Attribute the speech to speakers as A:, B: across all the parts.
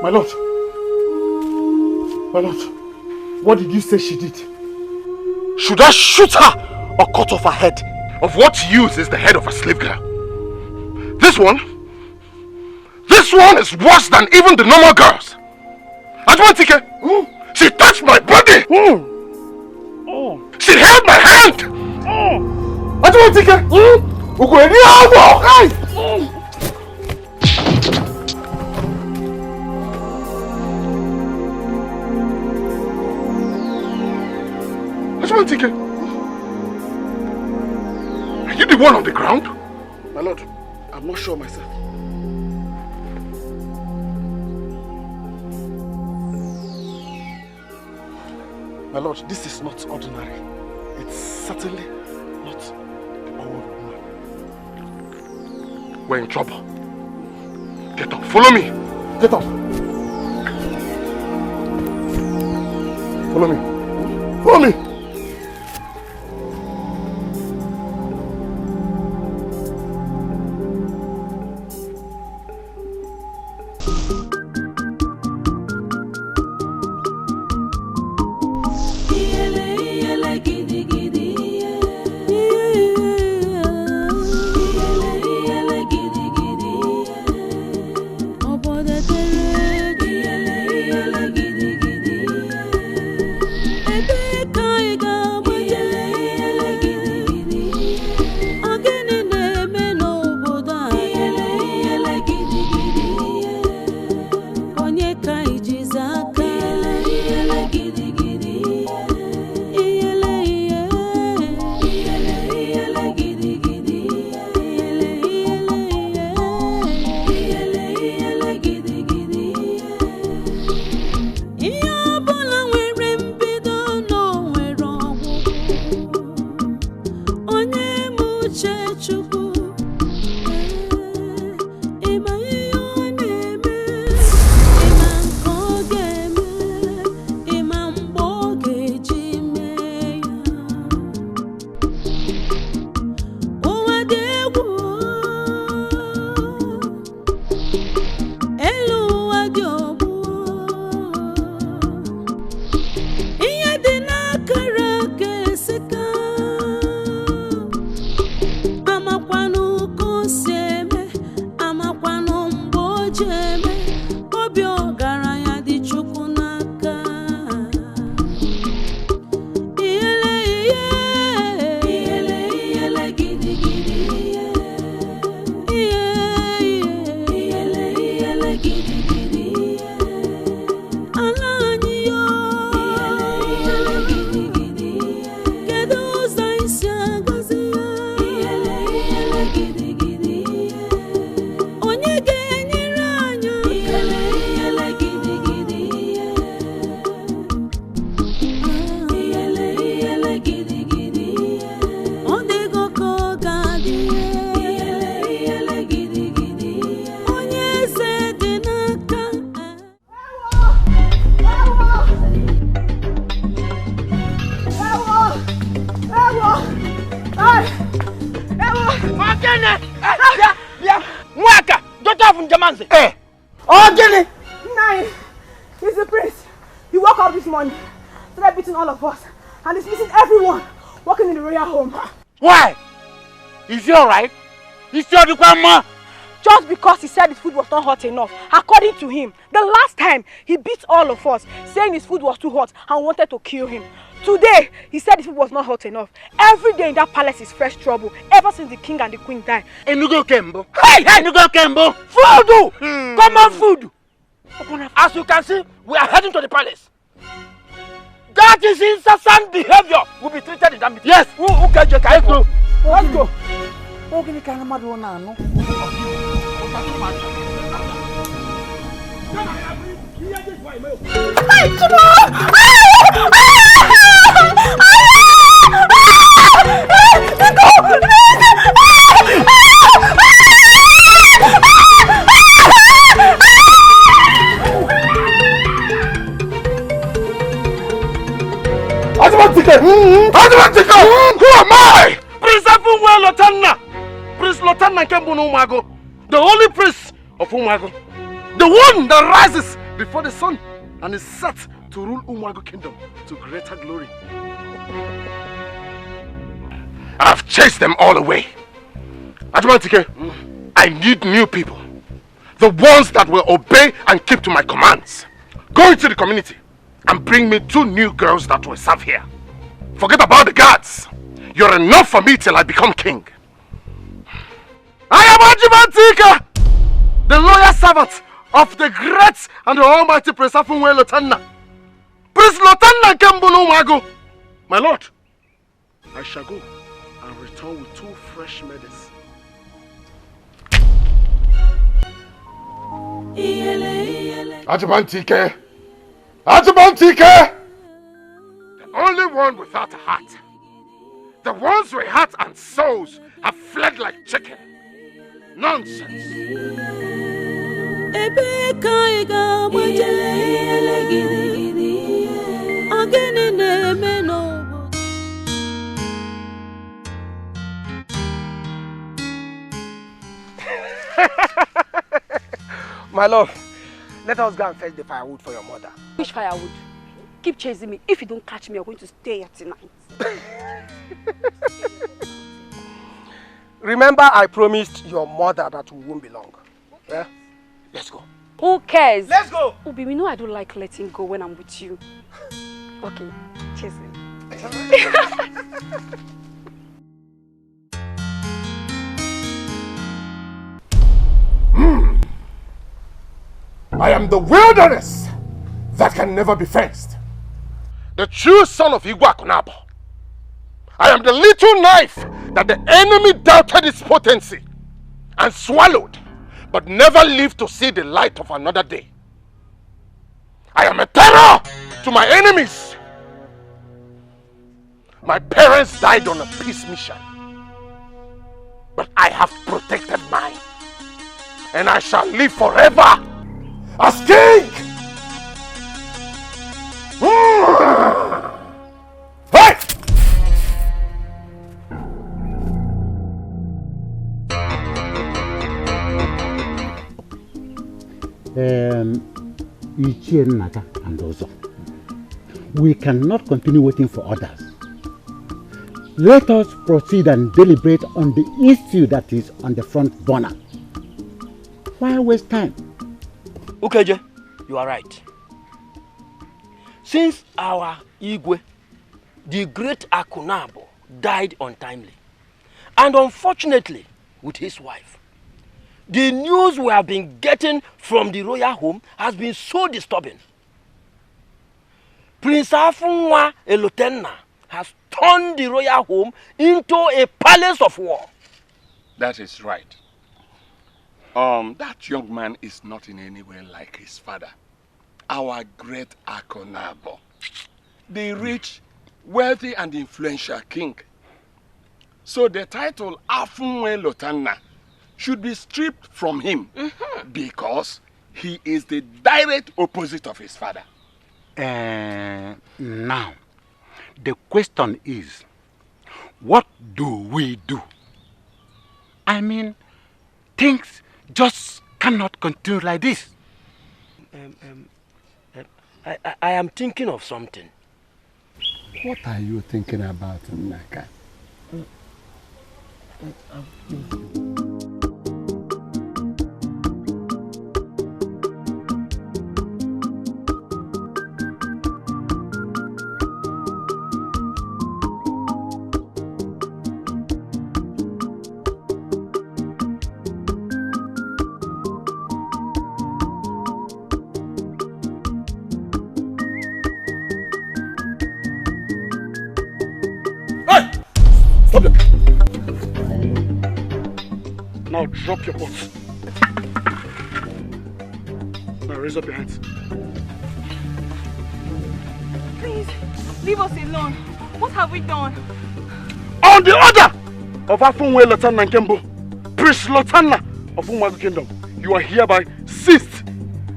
A: My lord, what did you say she did?
B: Should I shoot her or cut off her head? Of what use is the head of a slave girl? This one is worse than even the normal girls. Ajwantike, she touched my body. She held my hand.
A: Ajwantike,
B: Ajwantike, are you the one on the ground?
A: My lord, I'm not sure myself. My lord, this is not ordinary. It's certainly not the old woman.
B: We're in trouble. Get up, follow me.
A: Get up. Follow me. Follow me.
C: He's the prince. He woke up this morning, started beating all of us, and dismissing everyone working in the royal home.
D: Why? Is he alright? Is he the grandma?
C: Just because he said his food was not hot enough. According to him, the last time he beat all of us, saying his food was too hot and wanted to kill him. Today, he said his food was not hot enough. Every day in that palace is fresh trouble, ever since the king and the queen died.
D: Enugo Kembo. Hey, Enugo Kembo. Food! Common food! As you can see, we are heading to the palace. That is incessant behavior will be treated in that meeting. Yes! Let's go. Let's go.
B: Who am I?
D: Prince Afunwe Lotana. Prince Lotana Kembu Umago. The holy priest of Umago. The one that rises
A: before the sun and is set to rule Umuagu Kingdom to greater glory.
B: I've chased them all away. Ajumantike, I need new people. The ones that will obey and keep to my commands. Go into the community and bring me 2 new girls that will serve here. Forget about the guards. You're enough for me till I become king.
A: I am Ajumantika, the loyal servant of the great and the almighty Prince Afunwe Lotanna. Prince Lotanna Kembulu Mago. My lord, I shall go and return with 2 fresh maidens.
B: Ajumantike! Ajumantike! The only one without a heart. The ones with heart and souls have fled like chicken. Nonsense.
D: My love, let us go and fetch the firewood for your mother.
E: Which firewood? Keep chasing me. If you don't catch me, you're going to stay here tonight.
D: Remember, I promised your mother that we won't be long. Yeah? Let's go.
E: Who cares?
D: Let's go!
E: Obi, we know I don't like letting go when I'm with you. Okay, chase me.
B: I am the wilderness that can never be fenced. The true son of Iguakunabo. I am the little knife that the enemy doubted its potency and swallowed, but never lived to see the light of another day. I am a terror to my enemies. My parents died on a peace mission, but I have protected mine, and I shall live forever as king. Hey!
F: Ichie Naka and Ozo, we cannot continue waiting for others. Let us proceed and deliberate on the issue that is on the front burner. Why waste time?
D: Ukeje, you are right. Since our Igwe, the great Akunabo, died untimely, and unfortunately with his wife, the news we have been getting from the royal home has been so disturbing. Prince Afunwa Elotenna has turned the royal home into a palace of war.
B: That is right. That young man is not in any way like his father, our great Akonabo, the rich, wealthy and influential king. So the title Afunwe Lotanna should be stripped from him because he is the direct opposite of his father.
F: Now, the question is, what do we do? I mean, things just cannot continue like this.
D: I am thinking of something.
F: What are you thinking about, Naka?
A: Now drop your pots. Now raise up your hands.
C: Please, leave us alone. What have we done?
A: On the order of Afunwe Lotanna Nkembo, Prince Lotanna of Umuagu Kingdom, you are hereby seized,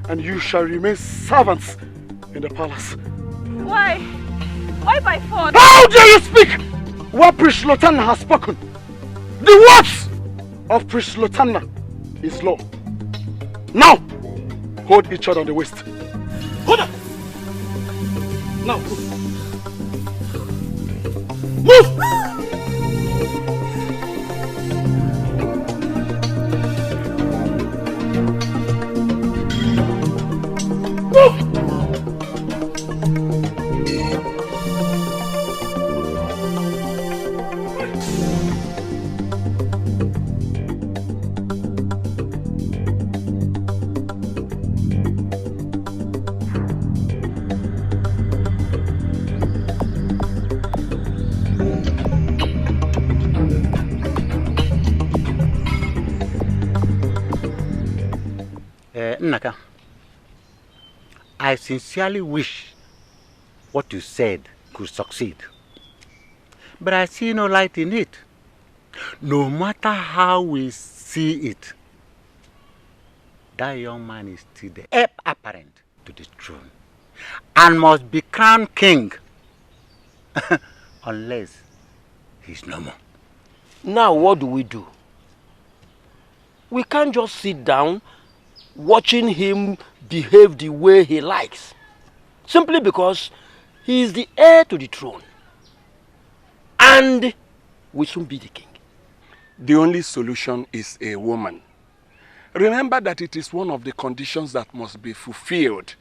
A: and you shall remain servants in the palace.
C: Why? Why by force?
A: How dare you speak? What Prince Lotanna has spoken? The words of Prince Lotanna is law. Now, hold each other on the waist. Hold on! Now, move! Move!
F: Naka, I sincerely wish what you said could succeed. But I see no light in it. No matter how we see it, that young man is still the heir apparent to the throne and must be crowned king unless he's no more.
D: Now what do? We can't just sit down watching him behave the way he likes, simply because he is the heir to the throne and will soon be the king.
B: The only solution is a woman. Remember that it is one of the conditions that must be fulfilled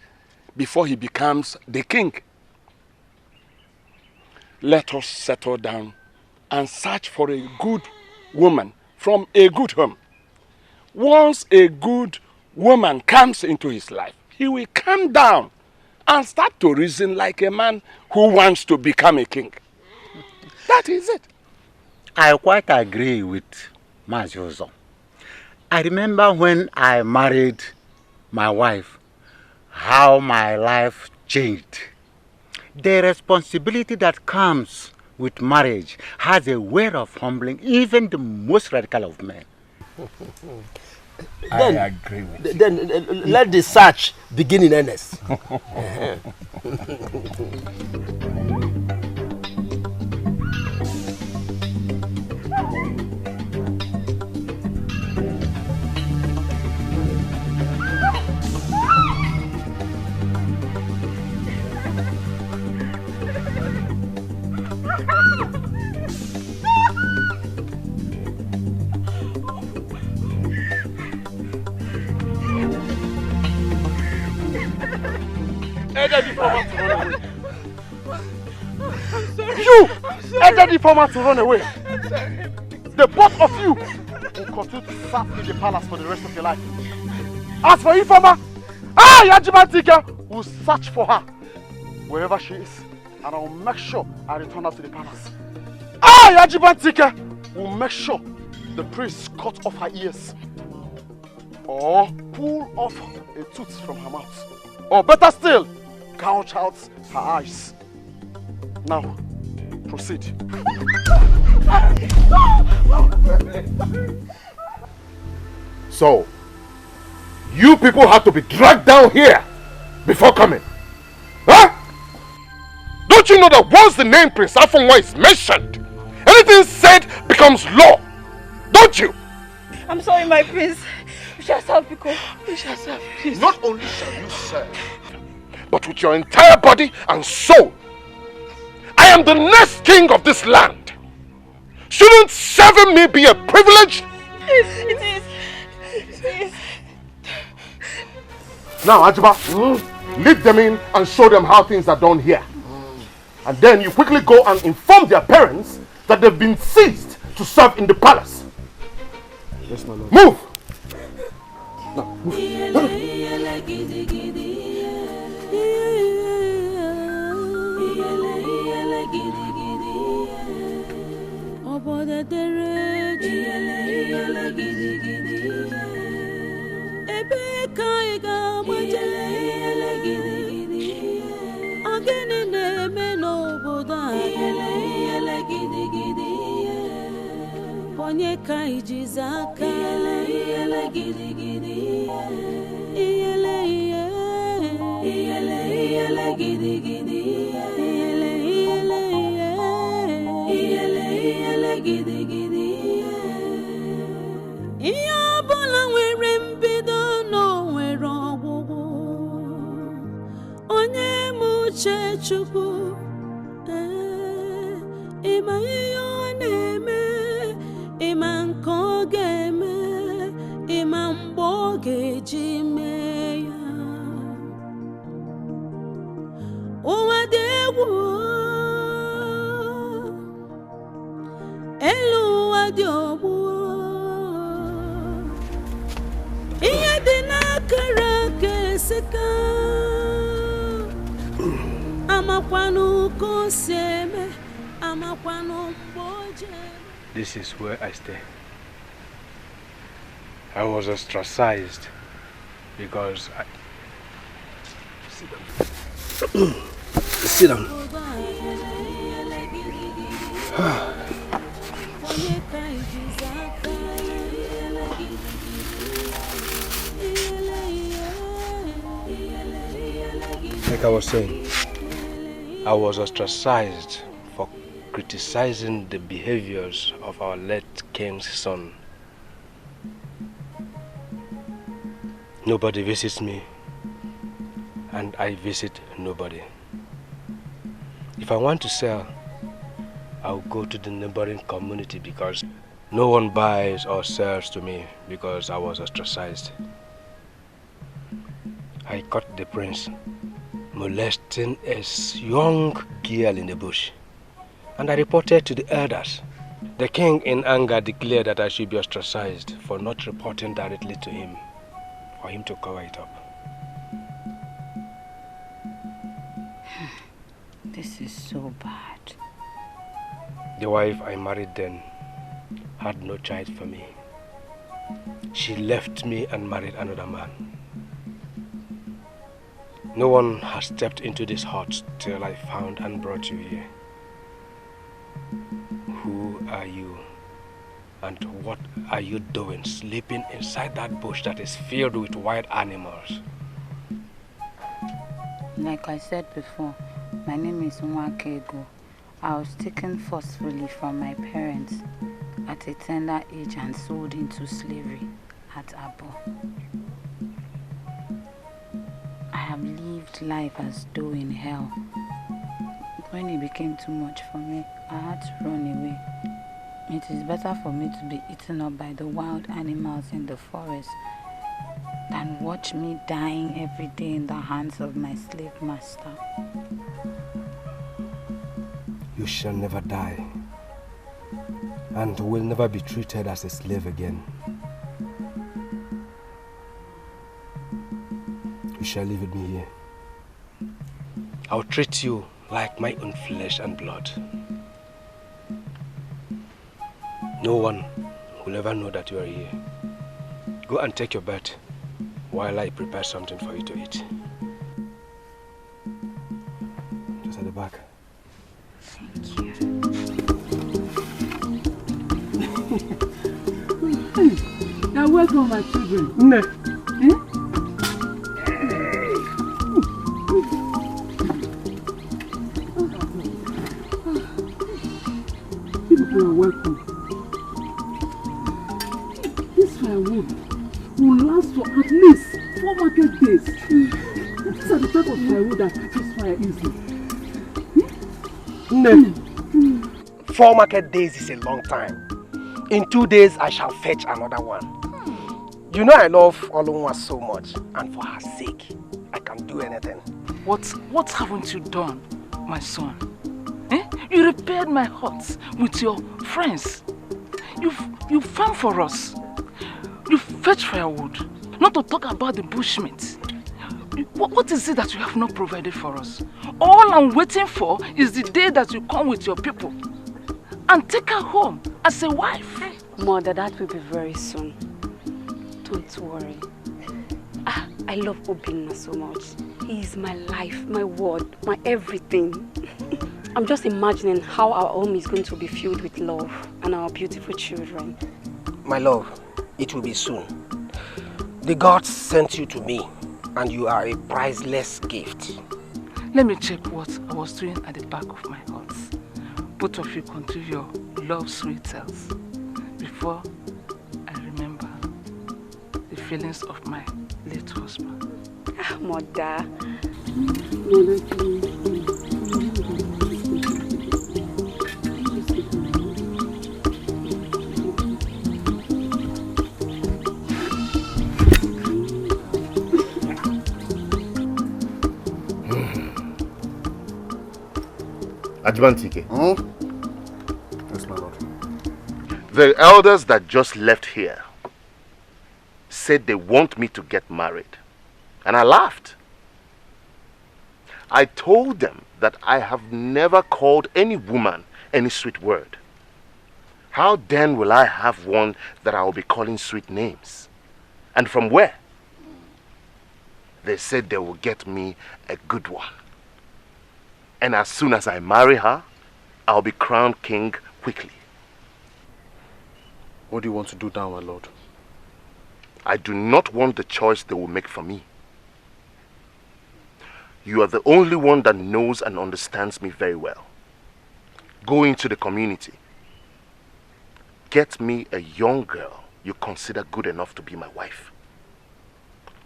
B: before he becomes the king. Let us settle down and search for a good woman from a good home. Once a good woman comes into his life, he will calm down and start to reason like a man who wants to become a king. That is it.
F: I quite agree with Maziozo. I remember when I married my wife, how my life changed. The responsibility that comes with marriage has a way of humbling even the most radical of men.
B: I agree with you.
D: Then let the search begin in earnest.
A: You entered the former to run away. The both of you will continue to serve in the palace for the rest of your life. As for Ifama, Yajimantika will search for her wherever she is, and I will make sure I return her to the palace. Yajimantika will make sure the priest cut off her ears or pull off a tooth from her mouth, or better still, gouge out her eyes. Now, proceed.
G: So, you people have to be dragged down here before coming. Huh? Don't you know that once the name Prince Afonwa is mentioned, anything said becomes law? Don't you?
C: I'm sorry, my prince. We shall serve, Biko. We shall serve, please.
G: Not only shall you serve, but with your entire body and soul. I am the next king of this land. Shouldn't serving me be a privilege?
C: It is. It is.
G: Now, Ajiba, lead them in and show them how things are done here. And then you quickly go and inform their parents that they've been seized to serve in the palace.
A: Yes, my lord.
G: Move!
A: Now, move.
H: Onye kai jizaka iyele gidi gidi iyele gidi gidi iyele gidi gidi ihe ọbụla nwere mbido na nwere ọgwụgwụ Chukwu Ima ihe ọ na-eme Ima nke ọ ga-eme Ima mgbe ọ ga-eji mee ya Ụwa dị egwu elu ụwa dị ogbu Ihe dị n'akara aka esika Amakwanu kosi eme Amakwanu mboje
I: This is where I stay. I was ostracized because I... Sit down. Sit down. Like I was saying, I was ostracized for criticizing the behaviors of our late king's son. Nobody visits me, and I visit nobody. If I want to sell, I'll go to the neighboring community because no one buys or sells to me because I was ostracized. I caught the prince molesting a young girl in the bush, and I reported to the elders. The king in anger declared that I should be ostracized for not reporting directly to him, for him to cover it up.
J: This is so bad.
I: The wife I married then had no child for me. She left me and married another man. No one has stepped into this hut till I found and brought you here. Who are you? And what are you doing sleeping inside that bush that is filled with wild animals?
J: Like I said before, my name is Agu. I was taken forcefully from my parents at a tender age and sold into slavery at Abo. I have lived life as though in hell. When it became too much for me, I had to run away. It is better for me to be eaten up by the wild animals in the forest than watch me dying every day in the hands of my slave master.
I: You shall never die, and will never be treated as a slave again. You shall live with me here. I'll treat you like my own flesh and blood. No one will ever know that you are here. Go and take your bed while I prepare something for you to eat. Just at the back.
J: Thank you.
K: Now welcome my children.
I: No.
K: You are welcome. This firewood will last for at least 4 market days. These are the type of firewood that catches fire easily.
D: 4 market days is a long time. In 2 days, I shall fetch another one. You know I love Olunwa so much, and for her sake, I can do anything.
K: What haven't you done, my son? You repaired my hut with your friends. You farm for us. You fetch firewood. Not to talk about the bushmeat. What is it that you have not provided for us? All I'm waiting for is the day that you come with your people and take her home as a wife.
E: Mother, that will be very soon. Don't worry. I love Obinna so much. He is my life, my world, my everything. I'm just imagining how our home is going to be filled with love and our beautiful children.
D: My love, it will be soon. The gods sent you to me, and you are a priceless gift.
K: Let me check what I was doing at the back of my hut. Both of you continue your love sweet tales before I remember the feelings of my late husband.
E: Mother.
K: Mother, please.
G: Ajibantike.
A: Yes, my lord.
G: The elders that just left here said they want me to get married. And I laughed. I told them that I have never called any woman any sweet word. How then will I have one that I will be calling sweet names? And from where? They said they will get me a good one. And as soon as I marry her, I'll be crowned king quickly.
A: What do you want to do now, my lord?
G: I do not want the choice they will make for me. You are the only one that knows and understands me very well. Go into the community. Get me a young girl you consider good enough to be my wife.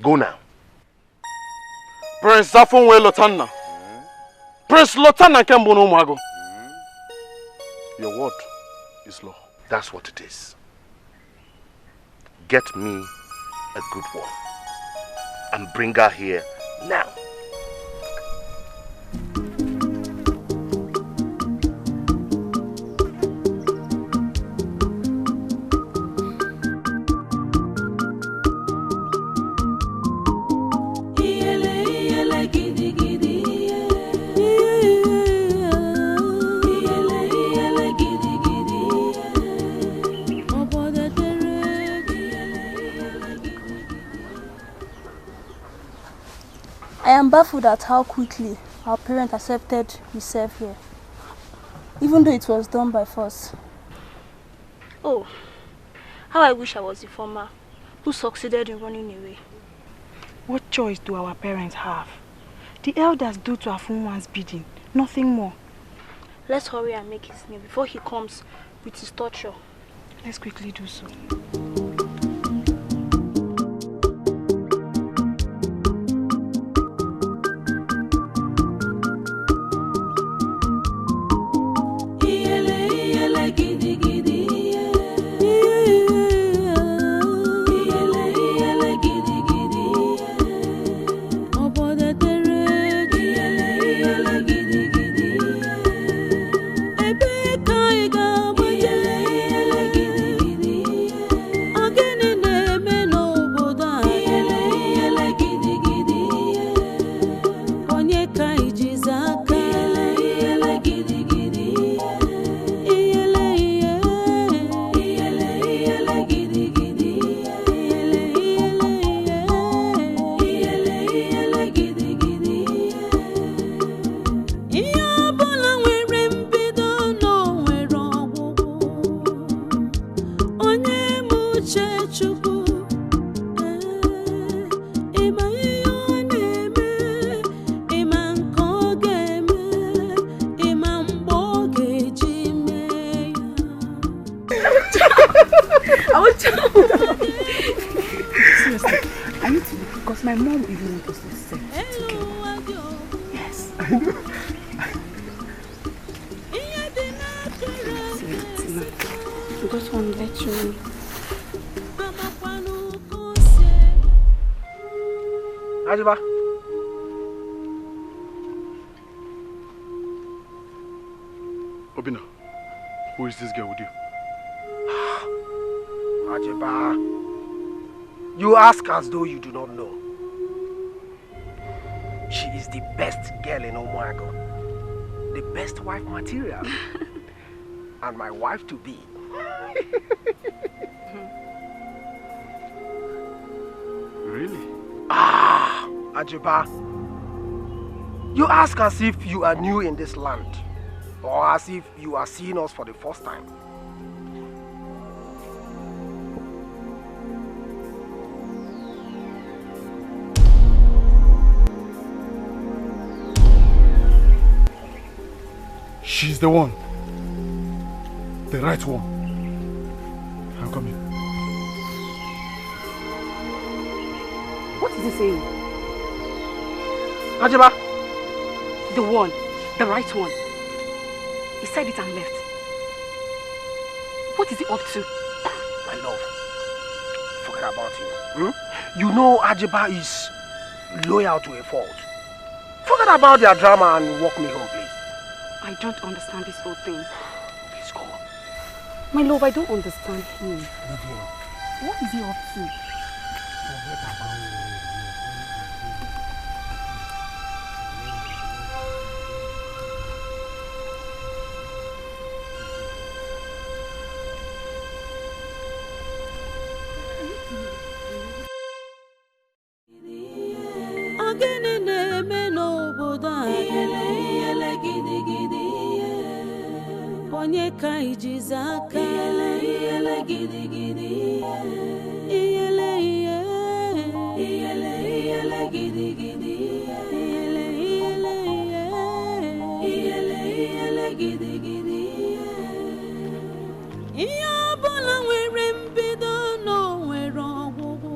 G: Go now.
A: Prince Afunwe Lotanna. Prince Lotanna Kembono Mago. Your word is law.
G: That's what it is. Get me a good one and bring her here now.
L: I am baffled at how quickly our parents accepted we serve here, even though it was done by force.
C: Oh, how I wish I was the former who succeeded in running away.
M: What choice do our parents have? The elders do to Afunwa's bidding, nothing more.
C: Let's hurry and make his name before he comes with his torture.
M: Let's quickly do so.
D: Ajiba.
A: Obina, who is this girl with you?
D: Ajiba, you ask as though you do not know. She is the best girl in Omuago, the best wife material, and my wife to be.
A: Really?
D: Ajiba, you ask as if you are new in this land, or as if you are seeing us for the first time.
A: She's the one. The right one. I'm coming.
E: What is he saying?
D: Ajiba!
E: The one. The right one. He said it and left. What is he up to?
D: My love, forget about him. You know Ajiba is loyal to a fault. Forget about their drama and walk me home, please.
E: I don't understand this whole thing. Please go. My love, I don't understand him. What is he up to?
H: Onye ka ijizi aka iyele gidi gidi iyele gidi gidi iyele gidi gidi ihe ọbụla nwere mbido n'onwere ọgwụgwụ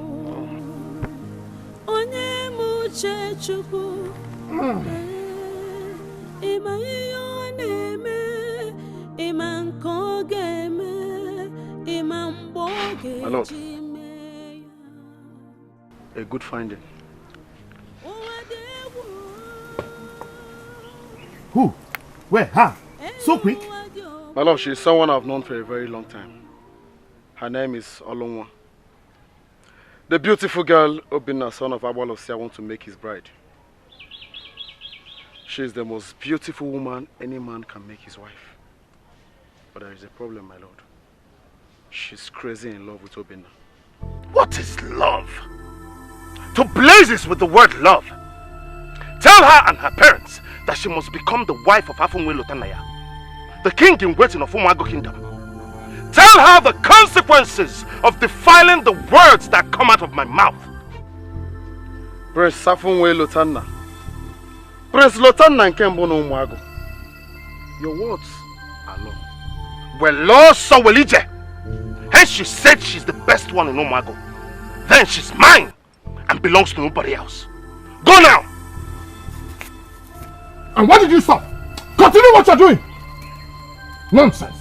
H: onye m uche Chukwu ịma ihe ọ na-eme ịma nke ọ ga-eme ịma mgbe ọ ga-eji mee ya.
A: A good finding.
G: Who? Where? How? So quick?
A: My love, she's someone I've known for a very long time. Her name is Olonwa. The beautiful girl, Obinna, son of Abwalosia, wants to make his bride. She's the most beautiful woman any man can make his wife. But there is a problem, my lord. She's crazy in love with Obinna.
G: What is love? To blazes with the word love. Tell her and her parents that she must become the wife of Afunwe Lotanaya, the king in waiting of Umago Kingdom. Tell her the consequences of defiling the words that come out of my mouth.
A: Prince Afunwe Lotanna. Prince Lotanna and Kembono Umago. Your words are law.
G: Well, law so will Ije. Hence she said she's the best one in Umago. Then she's mine and belongs to nobody else. Go now!
N: And why did you stop? Continue what you're doing! Nonsense!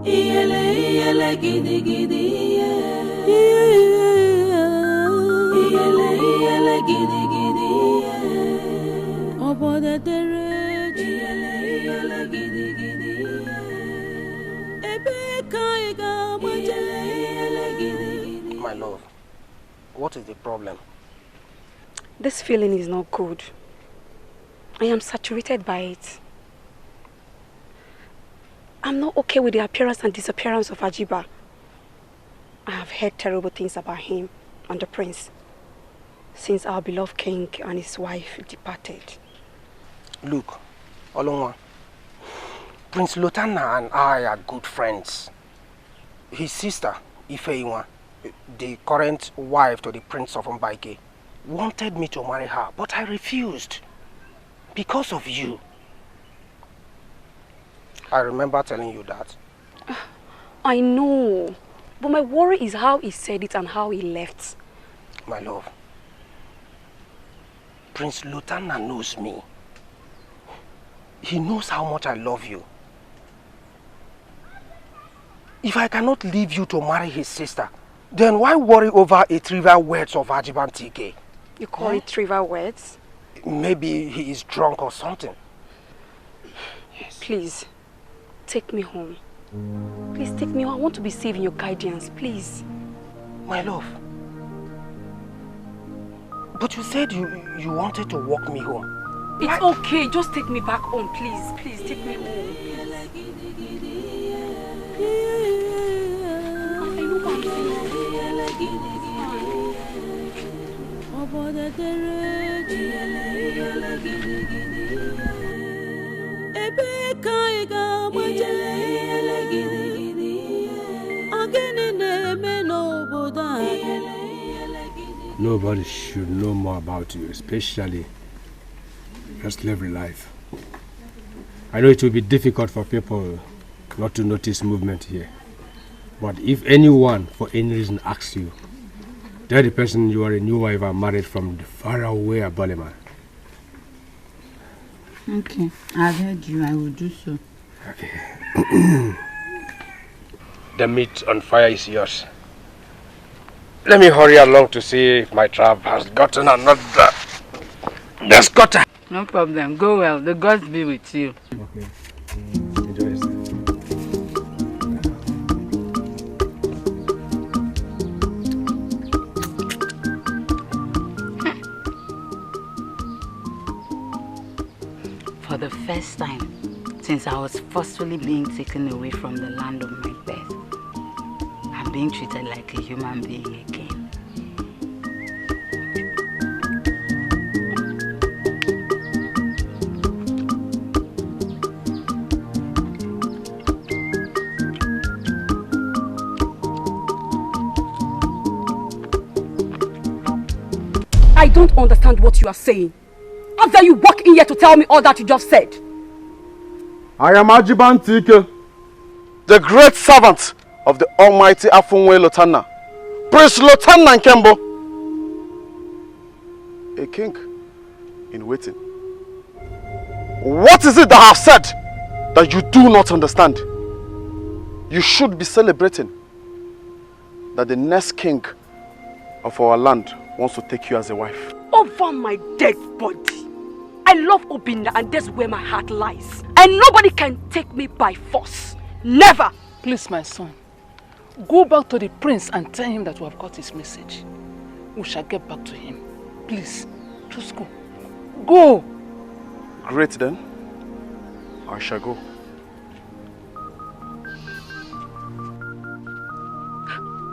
H: Iyele gidi gidi iyele gidi gidi obodo dere iyele gidi gidi ebe ka iga iyele gidi.
I: My love, what is the problem?
E: This feeling is not good. I am saturated by it. I'm not okay with the appearance and disappearance of Ajiba. I have heard terrible things about him and the prince since our beloved king and his wife departed.
I: Look, Olonwa, Prince Lotanna and I are good friends. His sister, Ifeiwa, the current wife to the Prince of Mbaike, wanted me to marry her, but I refused because of you. I remember telling you that.
E: I know, but my worry is how he said it and how he left.
I: My love, Prince Lotanna knows me. He knows how much I love you. If I cannot leave you to marry his sister, then why worry over a trivial words of Ajiban TK?
E: You call it trivial words?
I: Maybe he is drunk or something.
E: Yes. Please, take me home. Please take me home. I want to be safe in your guidance, please.
I: My love. But you said you wanted to walk me home.
E: It's okay. Just take me back home, please. Please, take me home. I know what I'm
I: Nobody should know more about you, especially your slavery life. I know it will be difficult for people not to notice movement here. But if anyone, for any reason, asks you, tell the person you are a new wife and married from the faraway Aboleman.
J: Okay, I've heard you. I will do so.
I: Okay. The meat on fire is yours. Let me hurry along to see if my trap has gotten another escorter.
J: No problem. Go well. The gods be with you.
I: Okay. Enjoy yourself.
J: For the first time since I was forcefully being taken away from the land of my birth, I'm being treated like a human being again.
O: I don't understand what you are saying. How dare you walk in here to tell me all that you just said?
A: I am Ajibantike, the great servant of the Almighty Afunwe Lotana, Prince Lotana Nkembo, a king in waiting. What is it that I have said that you do not understand? You should be celebrating that the next king of our land wants to take you as a wife.
O: Over my dead body. I love Obinna and that's where my heart lies. And nobody can take me by force. Never!
K: Please, my son, go back to the prince and tell him that we have got his message. We shall get back to him. Please, just go. Go!
A: Great then. I shall go.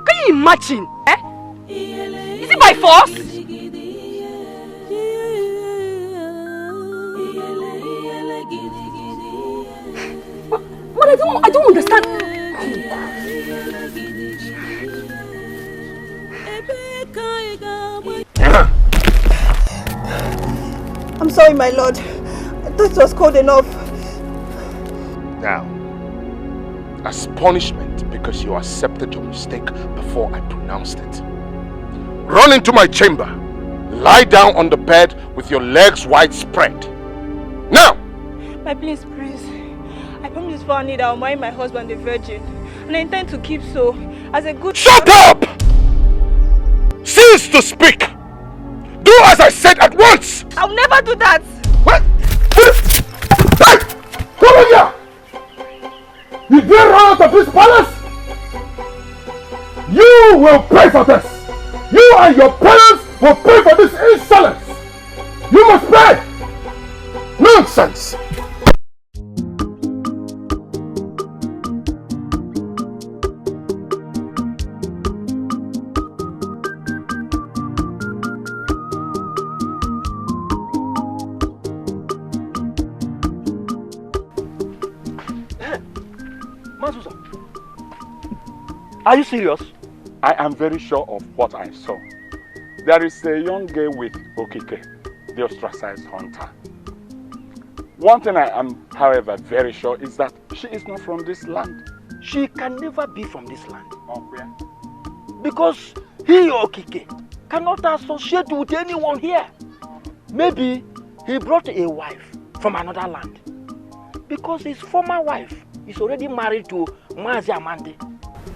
O: Can you imagine? Eh? Is it by force? But I don't understand.
L: I'm sorry, my lord. That was cold enough.
B: Now, as punishment because you accepted your mistake before I pronounced it, run into my chamber. Lie down on the bed with your legs wide spread. Now!
L: My prince, I promise for Annie that I'll marry my husband, the virgin. And I intend to keep so as a good...
B: Shut up! Cease to speak! Do as I said at once!
L: I'll never do that!
B: What?
N: Hey! Come on here! You dare run out of this palace? You will pay for this! You and your parents will pay for this insolence! You must pay!
B: Nonsense!
D: Are you serious?
B: I am very sure of what I saw. There is a young girl with Okike, the ostracized hunter. One thing I am, however, very sure is that she is not from this land.
D: She can never be from this land.
B: Oh, where?
D: Because he, Okike, cannot associate with anyone here. Maybe he brought a wife from another land. Because his former wife is already married to Mazi Amande.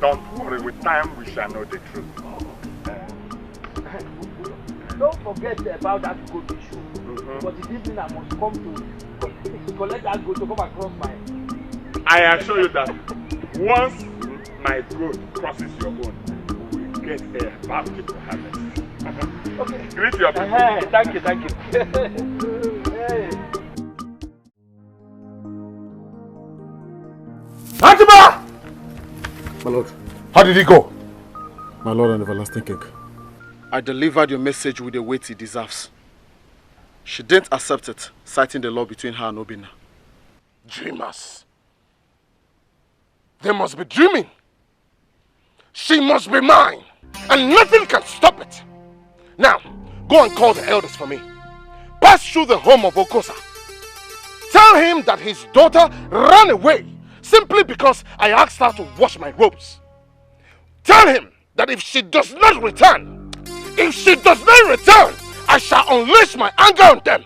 B: Don't worry, with time we shall know the truth.
D: Don't forget about that goat issue. But this evening I must come to collect that goat to come across my...
B: I assure you that once my goat crosses your own, we will get a bountiful harvest.
D: Okay.
B: Greet your people.
D: Thank you. Hey.
N: Antiba!
A: My lord.
N: How did he go?
A: My lord and everlasting king. I delivered your message with the weight he deserves. She didn't accept it, citing the law between her and Obinna.
B: Dreamers. They must be dreaming. She must be mine, and nothing can stop it. Now, go and call the elders for me. Pass through the home of Okosa. Tell him that his daughter ran away simply because I asked her to wash my robes. Tell him that if she does not return, I shall unleash my anger on them.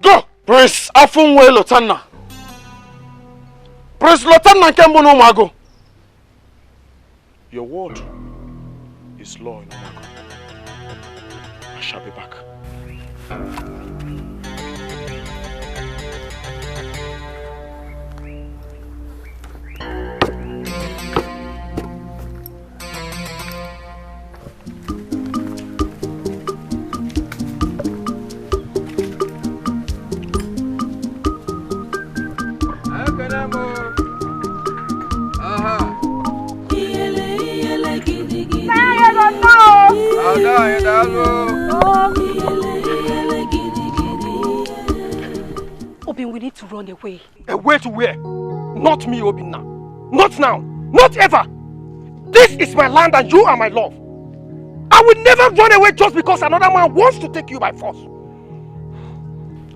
B: Go!
A: Prince Afunwe Lotanna. Prince Lotanna Kembo no Mago. Your word is law in Omago. I shall be back.
O: Obin, we need to run away.
D: Away to where? Not me, Obinna. Not now. Not ever. This is my land and you are my love. I will never run away just because another man wants to take you by force.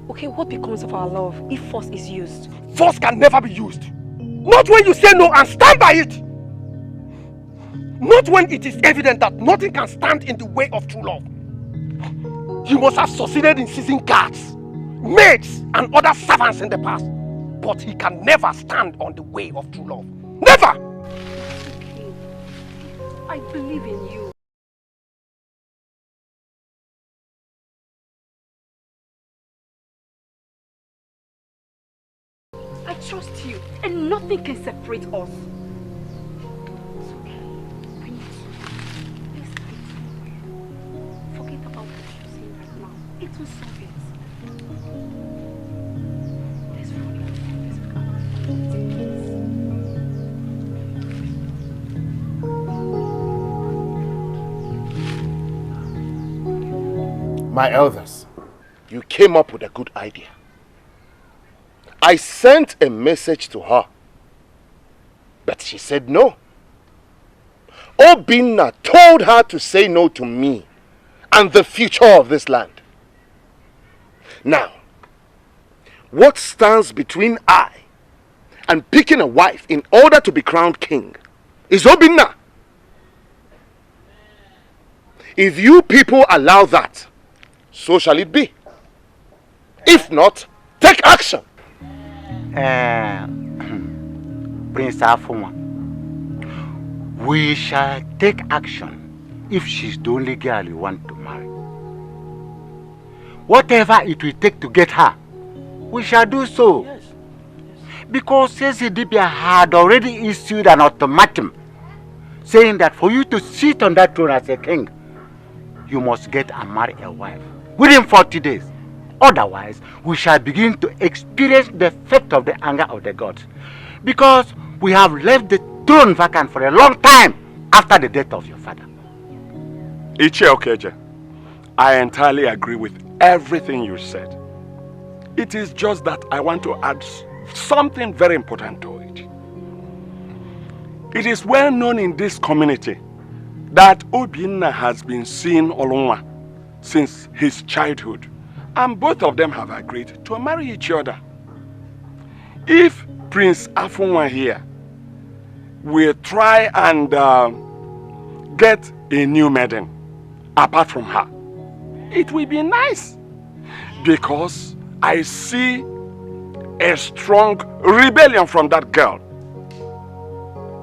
O: Okay, what becomes of our love if force is used?
D: Force can never be used. Not when you say no and stand by it. Not when it is evident that nothing can stand in the way of true love. You must have succeeded in seizing guards, maids, and other servants in the past. But he can never stand on the way of true love. Never!
O: I believe in you. I trust you, and nothing can separate us. It's okay. Please forget about what you're saying right now. It will solve it. Let's run.
G: My elders, you came up with a good idea. I sent a message to her, but she said no. Obinna told her to say no to me and the future of this land. Now, what stands between I and picking a wife in order to be crowned king is Obinna. If you people allow that, so shall it be. If not, take action.
F: Prince Afuma, we shall take action if she's the only girl you want to marry. Whatever it will take to get her, we shall do so. Yes. Because Dibia had already issued an ultimatum saying that for you to sit on that throne as a king, you must get and marry a wife within 40 days. Otherwise, we shall begin to experience the effect of the anger of the gods. Because we have left the throne vacant for a long time after the death of your father.
B: Ichie Okeje, I entirely agree with everything you said. It is just that I want to add something very important to it. It is well known in this community that Obinna has been seeing Olunwa since his childhood. And both of them have agreed to marry each other. If Prince Afunwa here will try and get a new maiden apart from her, it will be nice. Because I see a strong rebellion from that girl,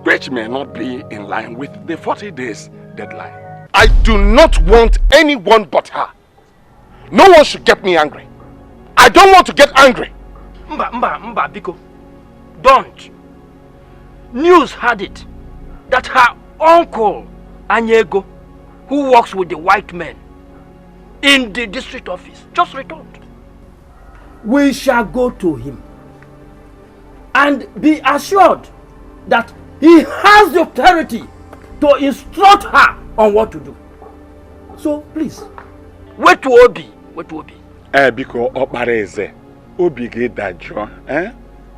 B: which may not be in line with the 40 days deadline.
G: I do not want anyone but her. No one should get me angry. I don't want to get angry.
D: Mba, Biko. Don't. News had it that her uncle, Anyego, who works with the white men in the district office, just returned. We shall go to him and be assured that he has the authority to instruct her on what to do. So, please, wait to Obi. Wait to Obi.
B: Biko Opareze, Obi get that job,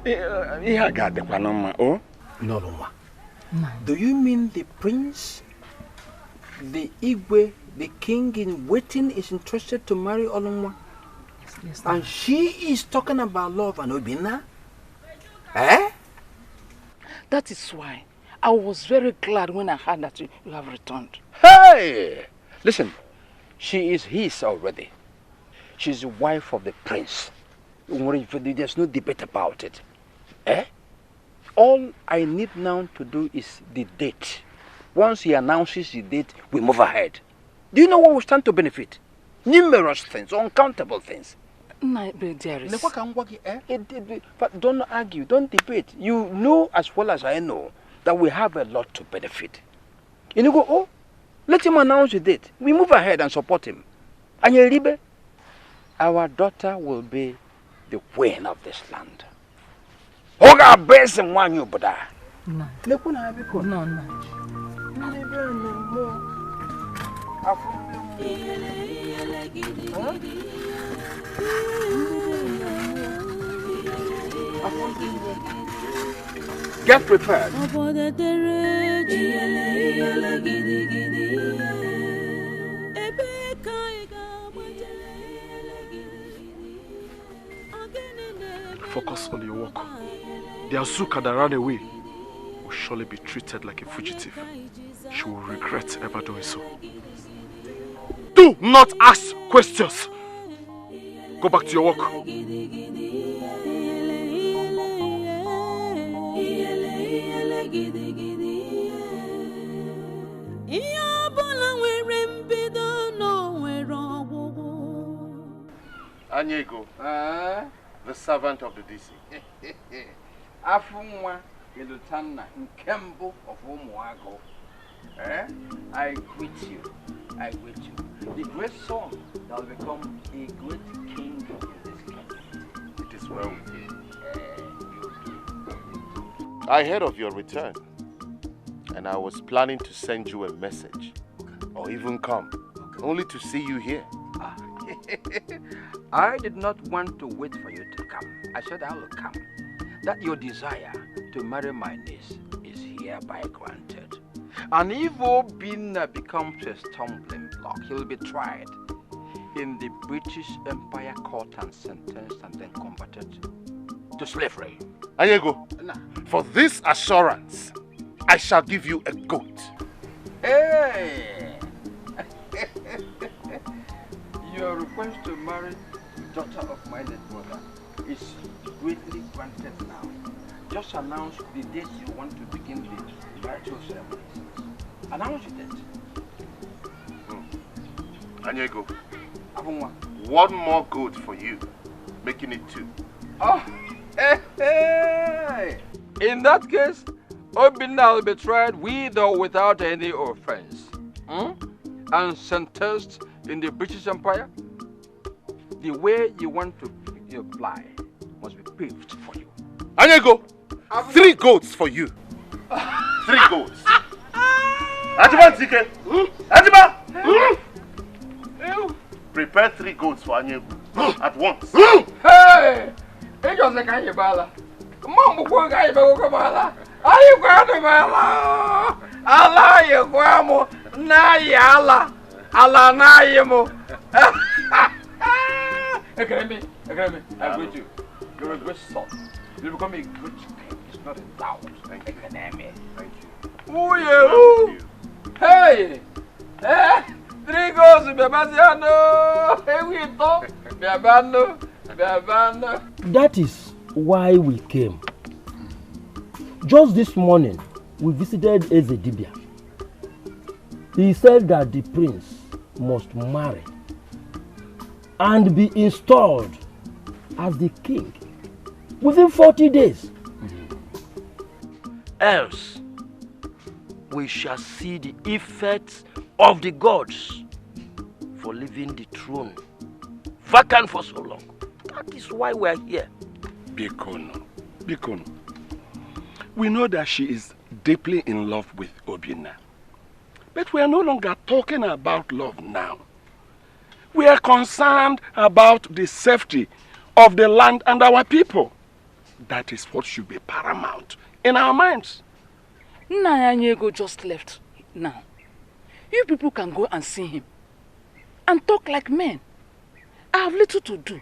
B: He got the panoma, oh?
I: No. Do you mean the prince, the Igwe, the king in waiting is interested to marry Olunwa? Yes, and she is talking about love and Obinna?
K: That is why I was very glad when I heard that you have returned.
I: Hey! Listen, she is his already. She's the wife of the prince.
D: There's no debate about it. Eh? All I need now to do is the date. Once he announces the date, we move ahead. Do you know what we stand to benefit? Numerous things, uncountable things. But don't argue, don't debate. You know as well as I know that we have a lot to benefit. And you go, oh, let him announce the date. We move ahead and support him. And our daughter will be the queen of this land. Oga best and one you brother.
K: No.
D: Get prepared.
A: Focus on your work. The Azuka that ran away will surely be treated like a fugitive. She will regret ever doing so. Do not ask questions. Go back to your work.
G: Anyego, the servant of the DC.
D: Afunwa Ilutana Nkembo of Umuago. I greet you. I greet you. The great son that will become a great king in this kingdom.
G: It is well with you. I heard of your return, and I was planning to send you a message, or even come, only to see you here.
D: I did not want to wait for you to come. I said I will come. That your desire to marry my niece is hereby granted. And if Obinna becomes a stumbling block, he will be tried in the British Empire court and sentenced and then converted to slavery.
G: Anyego, for this assurance, I shall give you a goat.
D: Hey! Your request to marry daughter of my late brother is greatly granted now. Just announce the date you want to begin the ritual ceremonies. Announce the date.
G: Anyego, one more goat for you, making it 2.
D: Oh, hey! In that case, Obinna will be tried with or without any offense. And sentenced in the British Empire. The way you want to apply must be paved for you.
G: Anyego, 3 goats for you. 3 goats. Ajiba Tike. Ajiba. Prepare 3 goats for Anyego at once.
D: Hey! It was a kind of bala. Mom, go guy, go bala. Are you going to bala? Allah, you go, na yala. Allah, na yemo. Academy, I greet you. You're a great son. You become a good king. It's not a doubt.
G: Thank you.
D: Academy.
G: Thank you.
D: Oh, yeah. Hey! 3 goes, Bebaziano. Hey, we talk. Beabano.
I: That is why we came. Just this morning, we visited Ezedibia. He said that the prince must marry and be installed as the king within 40 days. Else, we shall see the effects of the gods for leaving the throne vacant for so long. That is why we are here.
B: Bikono. We know that she is deeply in love with Obinna. But we are no longer talking about love now. We are concerned about the safety of the land and our people. That is what should be paramount in our minds.
K: Nyanyego just left now. You people can go and see him and talk like men. I have little to do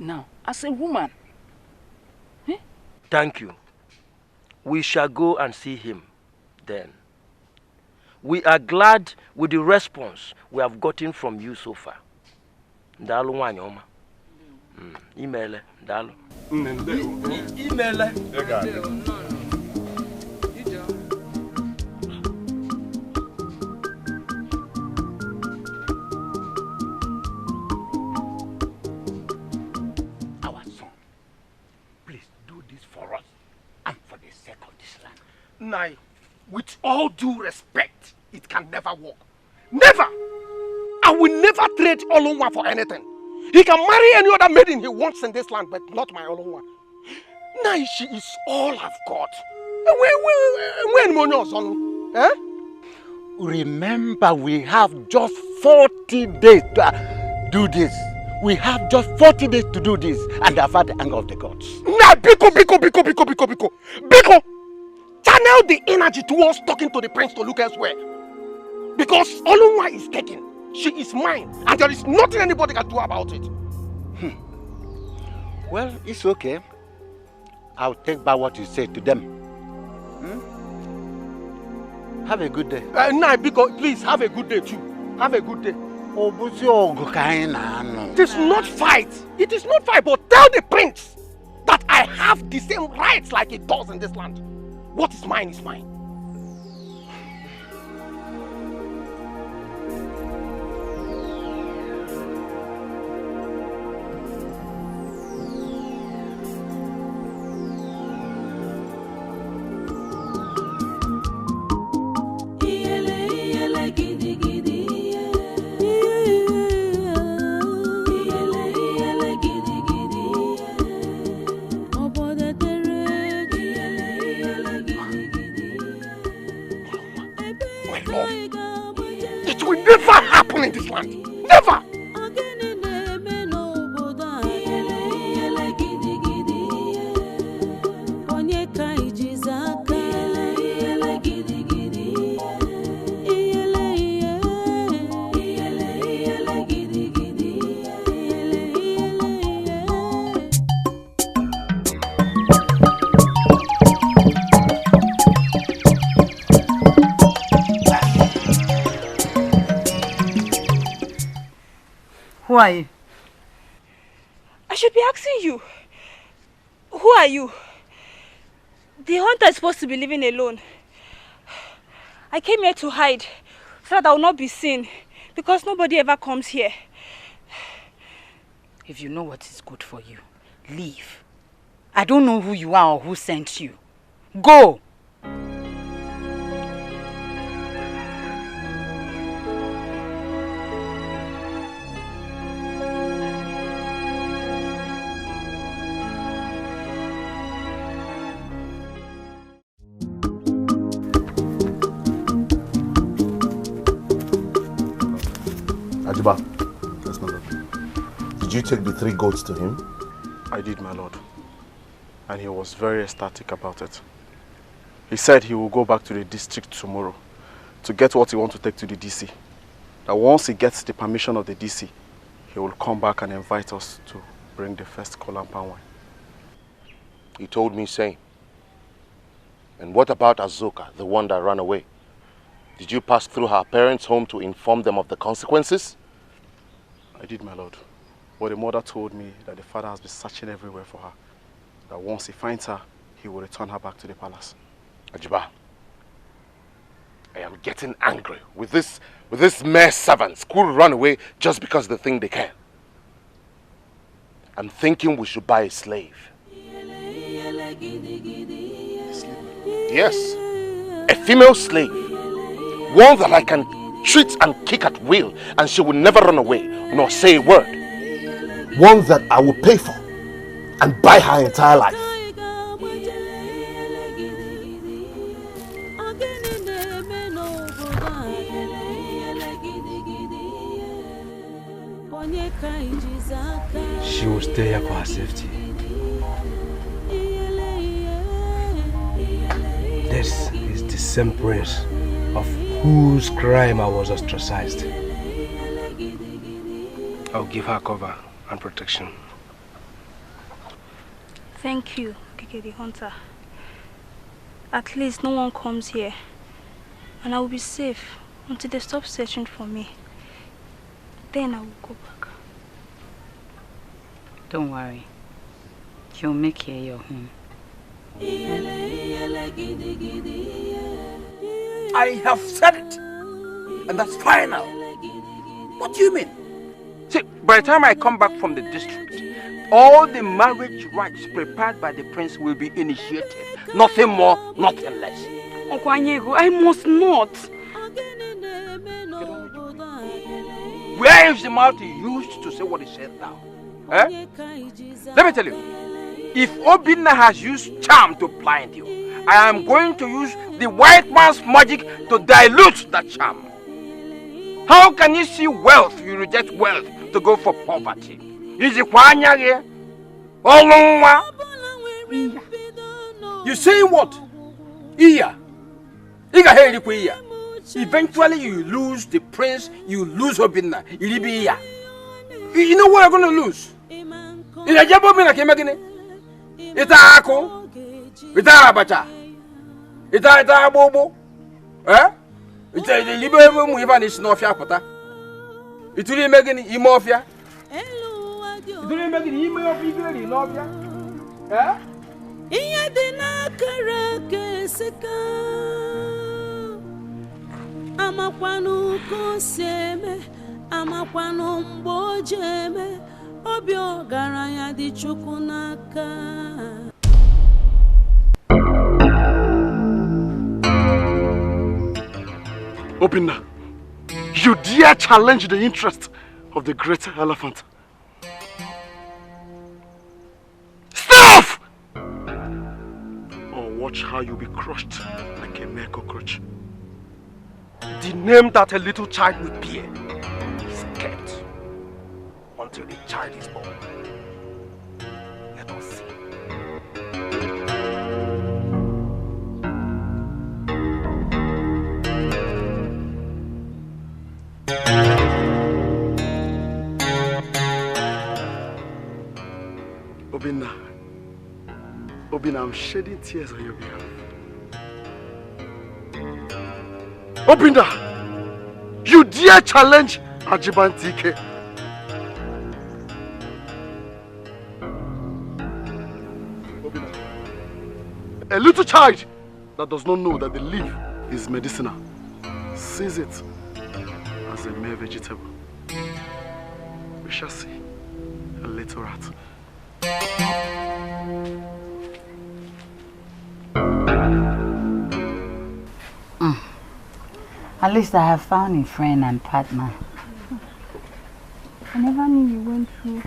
K: now as a woman.
I: Thank you. We shall go and see him then. We are glad with the response we have gotten from you so far.
D: Email, Dalo.
B: Email.
F: Our son, please do this for us and for the sake of this land.
A: Nai, with all due respect, it can never work. Never! I will never trade Olunwa for anything. He can marry any other maiden he wants in this land, but not my Olunwa. Nai, she is all I've got. When Monyo's eh?
F: Remember, we have just 40 days to do this. We have just 40 days to do this, and I've had the anger of the gods.
A: Nah, Biko. Channel the energy towards talking to the prince to look elsewhere. Because Olunwa is taken. She is mine, and there is nothing anybody can do about it.
F: Well, it's okay. I'll take back what you said to them. Have a good day.
A: Nah, Biko, please have a good day too. Have a good day. It is not fight. It is not fight, but tell the prince that I have the same rights like he does in this land. What is mine is mine. It will never happen in this land. Never!
P: Who are you?
C: I should be asking you. Who are you? The hunter is supposed to be living alone. I came here to hide so that I will not be seen because nobody ever comes here.
P: If you know what is good for you, leave. I don't know who you are or who sent you. Go!
G: Ajiba. Yes, my lord. Did you take the 3 goats to him?
A: I did, my lord. And he was very ecstatic about it. He said he will go back to the district tomorrow to get what he wants to take to the DC. That once he gets the permission of the DC, he will come back and invite us to bring the first kola and palm wine.
G: He told me same. And what about Azuka, the one that ran away? Did you pass through her parents' home to inform them of the consequences?
A: I did, my lord. But the mother told me that the father has been searching everywhere for her. That once he finds her, he will return her back to the palace.
G: Ajiba, I am getting angry with this mere servants who run away just because they think they can. I'm thinking we should buy a slave. Yes, a female slave. One that I can treat and kick at will, and she will never run away nor say a word. One that I will pay for and buy her entire life.
I: She will stay here for her safety. This is the same prince of whose crime I was ostracized. I'll give her cover and protection.
C: Thank you, Keke the hunter. At least no one comes here. And I will be safe until they stop searching for me. Then I will go back.
J: Don't worry. You'll make here your home.
D: I have said it. And that's final. What do you mean? See, by the time I come back from the district, all the marriage rites prepared by the prince will be initiated. Nothing more, nothing less.
O: Uncle Anyego, I must not.
D: Where is the mouth you used to say what he said now? Eh? Let me tell you, if Obinna has used charm to blind you, I am going to use the white man's magic to dilute that charm. How can you see wealth, you reject wealth to go for poverty? Is it Kwanyage? You saying what? Iya. Eventually you lose the prince, you lose Obinna. You know what I'm going to lose? Ina jabo mina kema gini? Ita ako? Ita abacha? Ita bobo? Eh? Ita libe mu iba ni snofia kota? Ituli megini imofia? Ituli megini imofia ni nofia? Eh?
H: Iya dina karake seka amakwanu koseme amakwanu mbojeme obi ogaranya di chukwu n'aka.
A: Obinna, you dare challenge the interest of the great elephant. Stop! Or watch how you'll be crushed like a mere cockroach. The name that a little child will bear is kept until the child is born. Let us see. Obinna, I'm shedding tears on your behalf. Obinna, you dare challenge Ajibantike. Obinna, a little child that does not know that the leaf is medicinal sees it as a mere vegetable. We shall see a little rat.
J: At least I have found a friend and partner.
L: I never knew you went through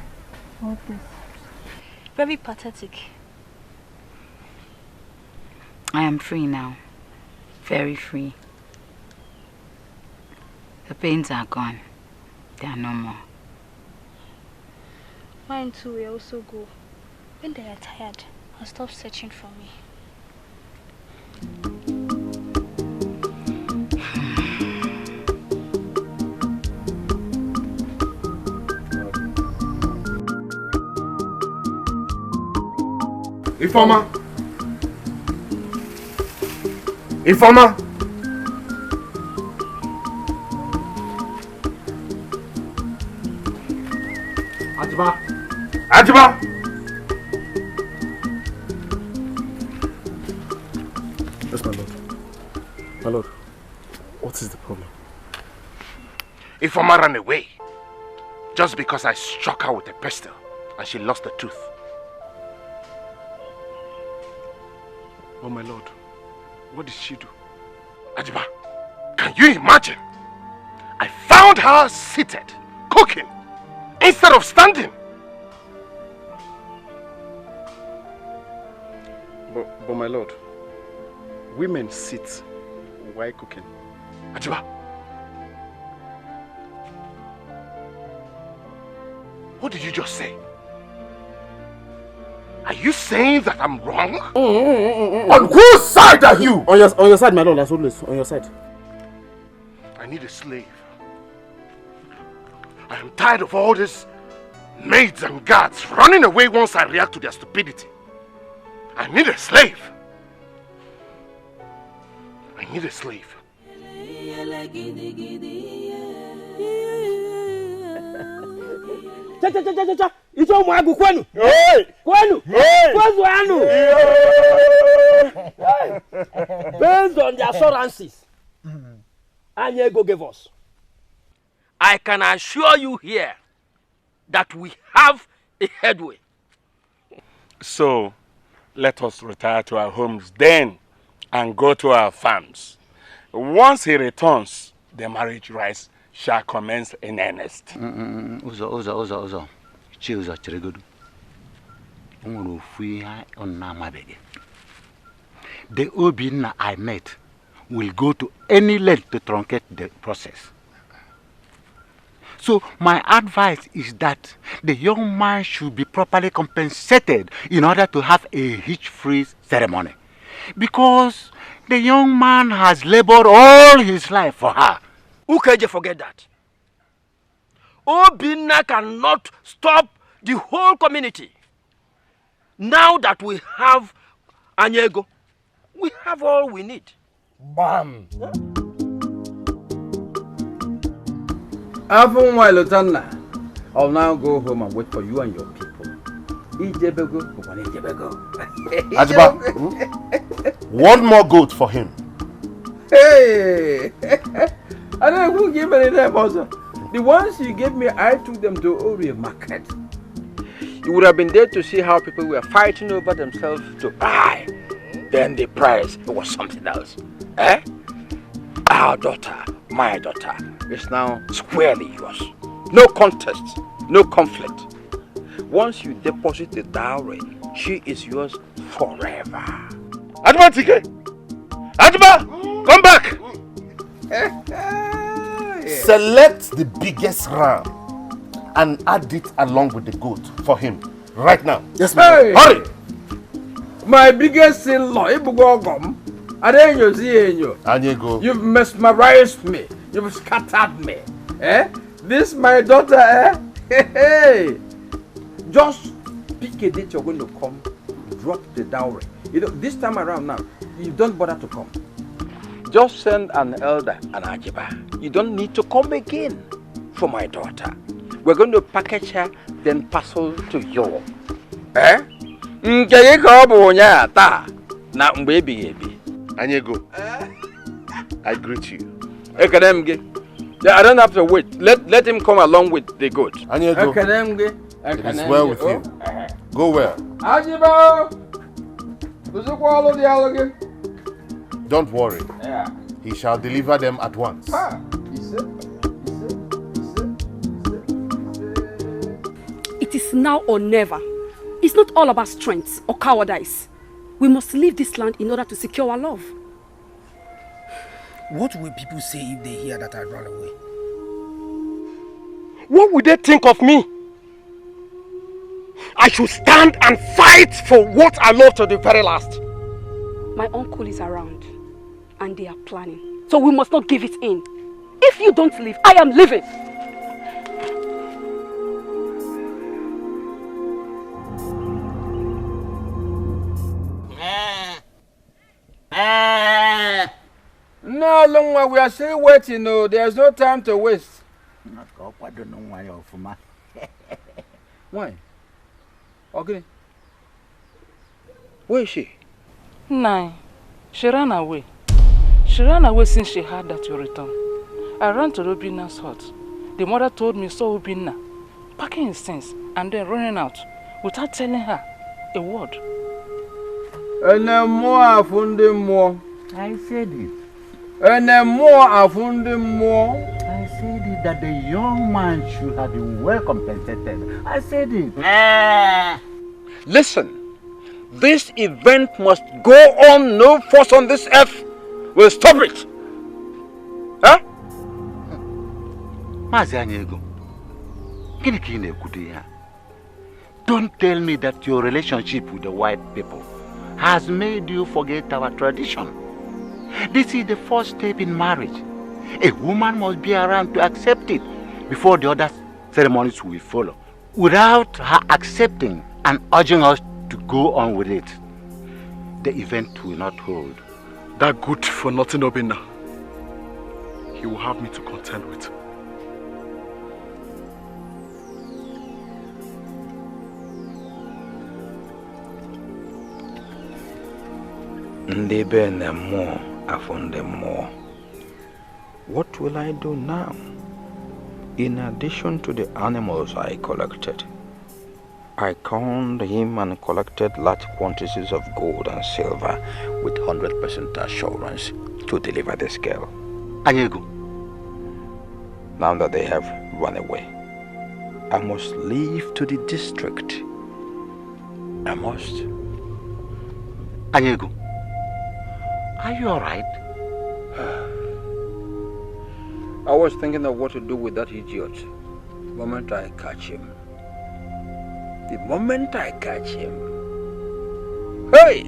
L: all this.
M: Very pathetic.
J: I am free now. Very free. The pains are gone. They are no more.
L: Mine too will also go. When they are tired, I'll stop searching for me.
G: Informer! Informer!
A: Ajiba!
G: Ajiba!
A: Yes, my lord. My lord, what is the problem?
B: Informer ran away just because I struck her with a pistol and she lost the tooth.
A: Oh, my lord, what did she do?
B: Ajiba, can you imagine? I found her seated, cooking, instead of standing.
A: But my lord, women sit while cooking.
B: Ajiba, what did you just say? Are you saying that I'm wrong?
G: On whose side are you?
A: On your side, my lord, as always. On your side.
B: I need a slave. I am tired of all these maids and guards running away once I react to their stupidity. I need a slave. I need a slave.
D: Ito mwagu kwenu. Kwenu. Kwezu anu. Based on the assurances Anyego gave us, I can assure you here that we have a headway.
B: So, let us retire to our homes then and go to our farms. Once he returns, the marriage rites shall commence in earnest.
F: Uzo. Chiuza Chiregodu. The Obinna I met will go to any length to truncate the process. So my advice is that the young man should be properly compensated in order to have a hitch-free ceremony. Because the young man has labored all his life for her.
D: Who can you forget that? Obinna cannot stop the whole community. Now that we have Anyego, we have all we need.
Q: Bam! After while, I'll now go home and wait for you and your people.
G: Ajiba, one more goat for him.
Q: Hey! I don't know who gave me them also. The ones you gave me, I took them to Ori market. You would have been there to see how people were fighting over themselves to buy. Then the price was something else. Our daughter, my daughter, is now squarely yours. No contest, no conflict. Once you deposit the dowry, she is yours forever.
G: Ajiba Tike! Ajiba! Come back! Select the biggest ram and add it along with the goat for him right now.
Q: Yes, ma'am.
G: Hey. Hurry!
Q: My biggest in-law, Ibugogom,
G: Anyego.
Q: You've mesmerized me. You've scattered me. This my daughter, Hey! Just pick a date you're going to come, drop the dowry. You know, this time around now, you don't bother to come. Just send an elder, an Ajiba. You don't need to come again for my daughter. We're going to package her, then parcel to you.
G: Anyego, I greet you.
Q: I don't have to wait. Let him come along with the goat.
G: Anyego, it is well with you. Go well.
Q: Ajiba!
G: Don't worry. He shall deliver them at once.
O: It is now or never. It's not all about strength or cowardice. We must leave this land in order to secure our love.
I: What will people say if they hear that I run away?
D: What would they think of me? I should stand and fight for what I love to the very last.
O: My uncle is around and they are planning. So we must not give it in. If you don't leave, I am leaving.
Q: No, Longwa, we are still waiting. No, there's no time to waste.
F: I don't know why you're for my.
Q: Why? Okay. Where is she?
K: Nine. She ran away. She ran away since she heard that you returned. I ran to Obinna's hut. The mother told me so Obinna, packing his things and then running out without telling her a word.
Q: And then more I found more.
F: I said it.
Q: And then more I found more.
F: I said it that the young man should have been well compensated. I said it.
Q: Listen, this event must go on. No force on this earth will stop it. Huh?
F: Don't tell me that your relationship with the white people has made you forget our tradition. This is the first step in marriage. A woman must be around to accept it before the other ceremonies will follow. Without her accepting and urging us to go on with it, the event will not hold.
A: That good for nothing Obinna, he will have me to contend with.
Q: Ndebe nemo afondemo. What will I do now? In addition to the animals I collected, I conned him and collected large quantities of gold and silver with 100% assurance to deliver this girl.
F: Anyego.
Q: Now that they have run away, I must leave to the district. I must.
F: Anyego, are you alright?
Q: I was thinking of what to do with that idiot the moment I catch him. The moment I catch him. Hey!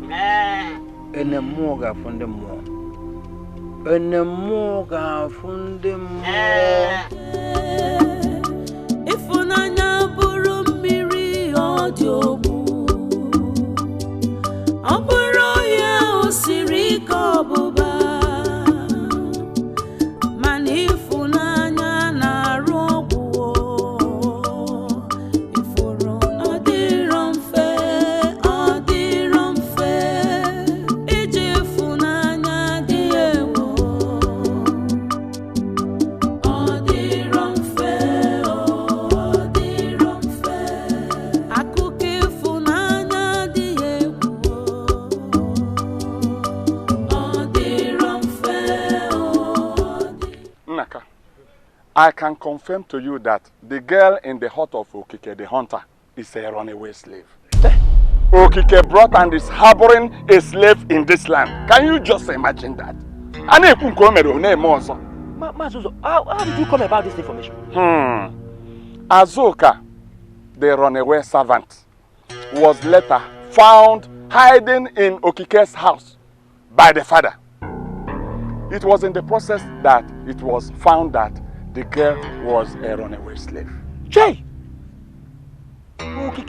Q: Enemoga from the more. Enemoga from the more.
H: If unanya buru mmiri odiobu. Oburo ya osiri ka obuba.
B: I can confirm to you that the girl in the hut of Okike, the hunter, is a runaway slave. Okike brought and is harboring a slave in this land. Can you just imagine that?
D: How did you come about this information?
B: Azuka, the runaway servant, was later found hiding in Okike's house by the father. It was in the process that it was found that the girl was a runaway slave.
D: Jay! Who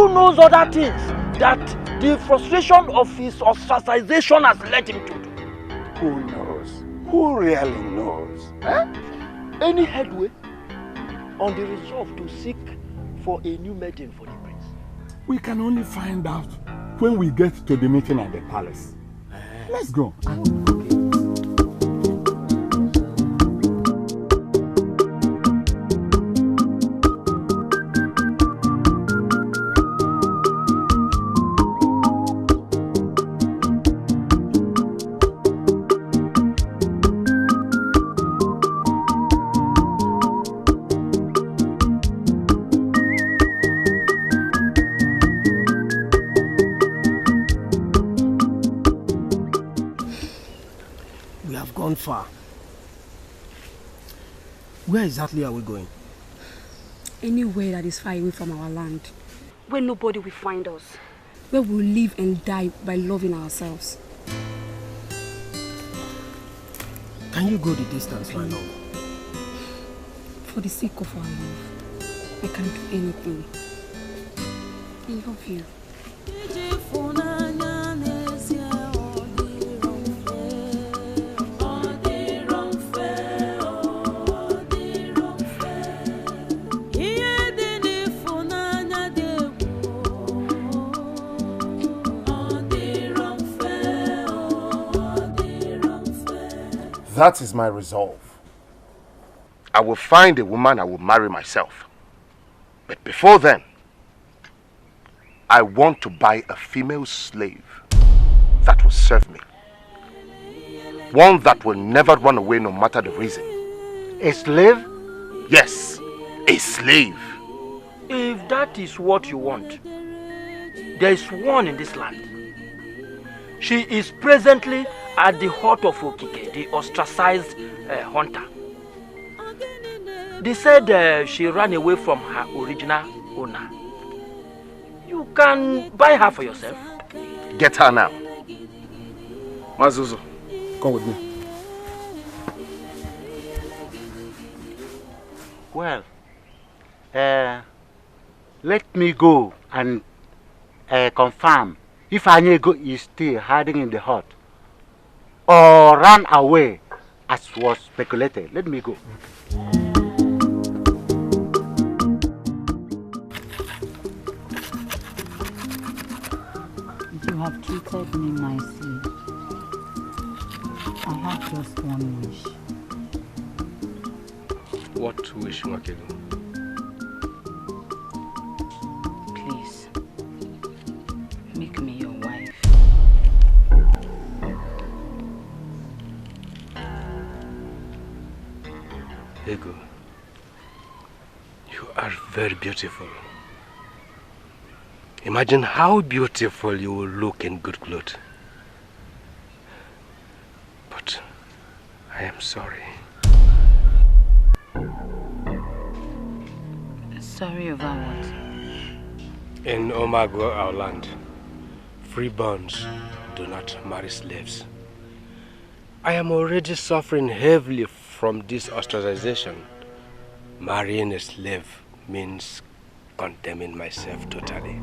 D: knows other things that the frustration of his ostracization has led him to do?
B: Who knows? Who really knows? Eh?
D: Any headway on the resolve to seek for a new maiden for the prince?
G: We can only find out when we get to the meeting at the palace. Let's go.
R: Far. Where exactly are we going?
E: Anywhere that is far away from our land.
O: Where nobody will find us.
E: Where we'll live and die by loving ourselves.
R: Can you go the distance, my love?
E: For the sake of our love, I can do anything. I love you.
G: That is my resolve. I will find a woman I will marry myself. But before then, I want to buy a female slave that will serve me. One that will never run away no matter the reason.
F: A slave?
G: Yes, a slave.
D: If that is what you want, there is one in this land. She is presently at the hut of Okike, the ostracized hunter. They said she ran away from her original owner. You can buy her for yourself.
G: Get her now. Mazuzo, come with me.
F: Well, let me go and confirm if Anyego is still hiding in the hut or ran away as was speculated. Let me go.
J: have treated me nicely. I have just one wish.
I: What wish, Makego?
J: Please, make me your wife.
I: Ego, you are very beautiful. Imagine how beautiful you will look in good clothes. But I am sorry.
J: Sorry about what?
I: In Omago, our land, freeborns do not marry slaves. I am already suffering heavily from this ostracization. Marrying a slave means condemning myself totally.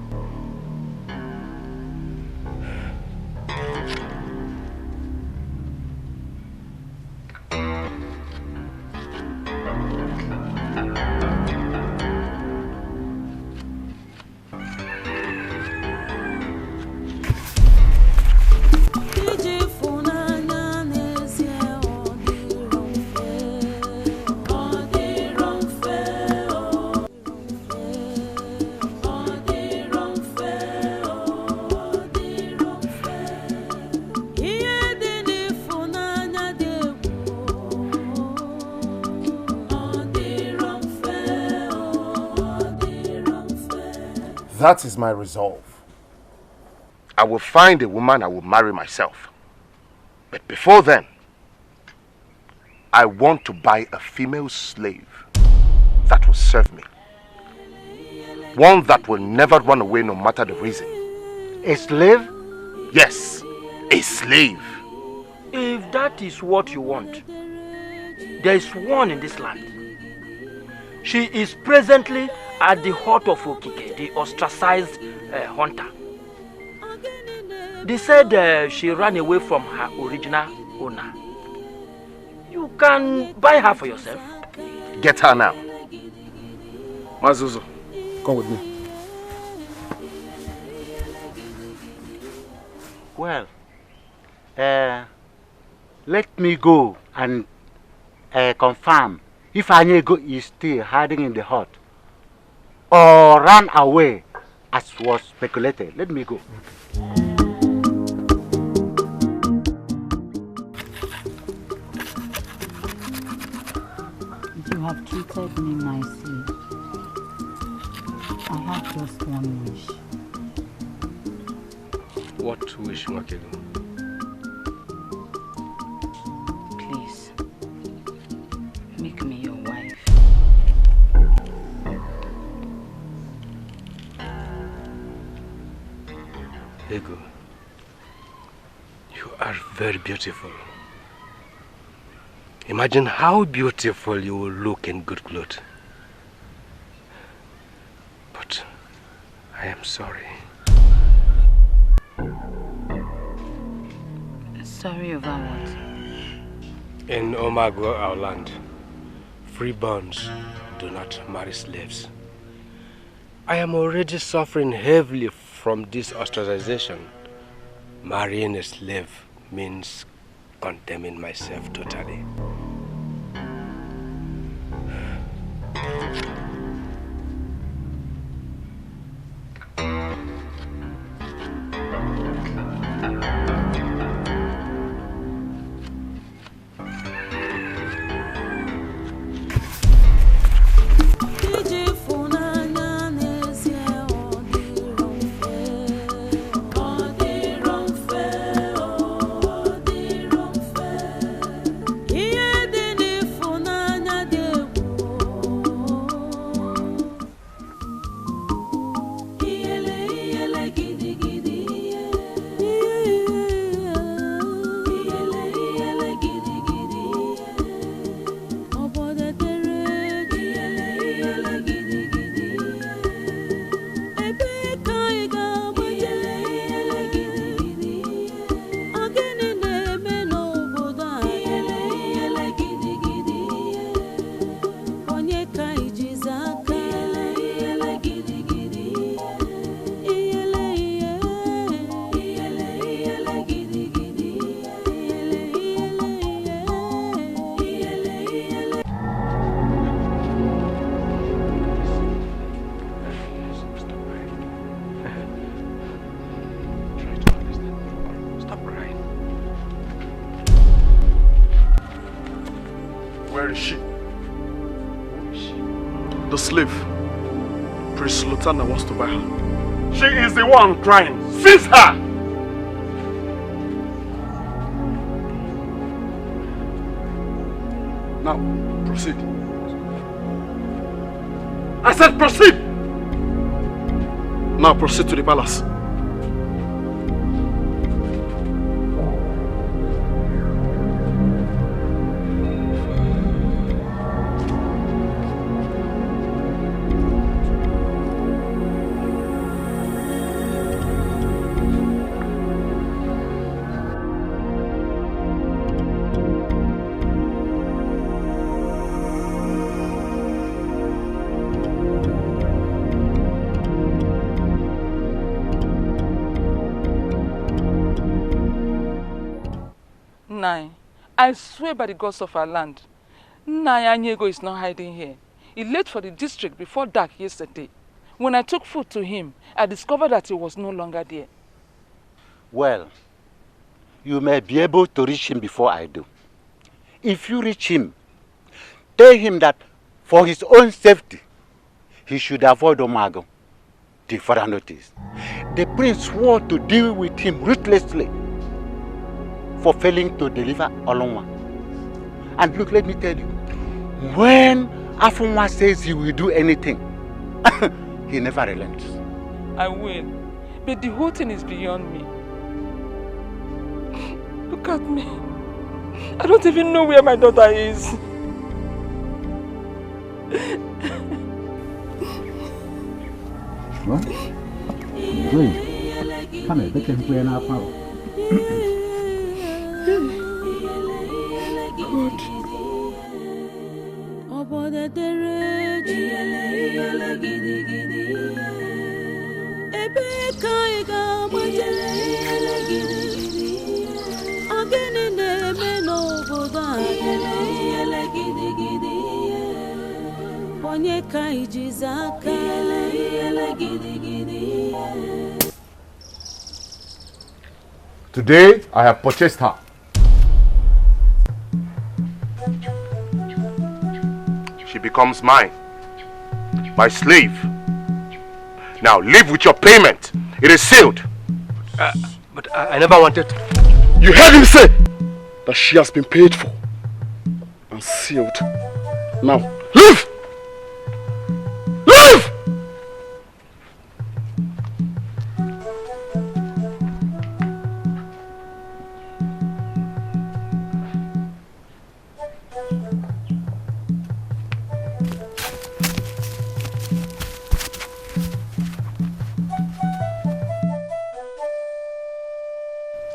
G: That is my resolve. I will find a woman I will marry myself. But before then, I want to buy a female slave that will serve me. One that will never run away no matter the reason.
D: A slave?
G: Yes, a slave.
D: If that is what you want, there is one in this land. She is presently at the hut of Okike, the ostracized hunter. They said she ran away from her original owner. You can buy her for yourself.
G: Get her now.
A: Mazuzo, come with me.
F: Well, let me go and confirm if Anyego is still hiding in the hut or ran away as was speculated. Let me go.
J: You have treated me nicely. I have just one wish.
I: What wish, Makego?
J: Please, make me your wife.
I: Ego, you are very beautiful. Imagine how beautiful you will look in good clothes. But I am sorry.
J: Sorry about what?
I: In Omago, our land, freeborns do not marry slaves. I am already suffering heavily from this ostracization. Marrying a slave means condemning myself totally.
H: Yeah.
A: is she? The slave. Prince Sultana wants to buy her.
B: She is the one crying. Seize her!
A: Now, proceed. I said proceed! Now proceed to the palace.
K: I swear by the gods of our land, Naya Nyego is not hiding here. He left for the district before dark yesterday. When I took food to him, I discovered that he was no longer there.
F: Well, you may be able to reach him before I do. If you reach him, tell him that for his own safety, he should avoid Omago, the further notice. The prince swore to deal with him ruthlessly for failing to deliver Olonwa. And look, let me tell you, when Afunwa says he will do anything, he never relents.
K: I will, but the whole thing is beyond me. Look at me. I don't even know where my daughter is.
F: What? Wait. Come here, they can play now.
G: Today, I have purchased her.
B: She becomes mine. My slave. Now leave with your payment. It is sealed.
I: But I never wanted to.
A: You heard him say that she has been paid for and sealed. Now, leave! Leave!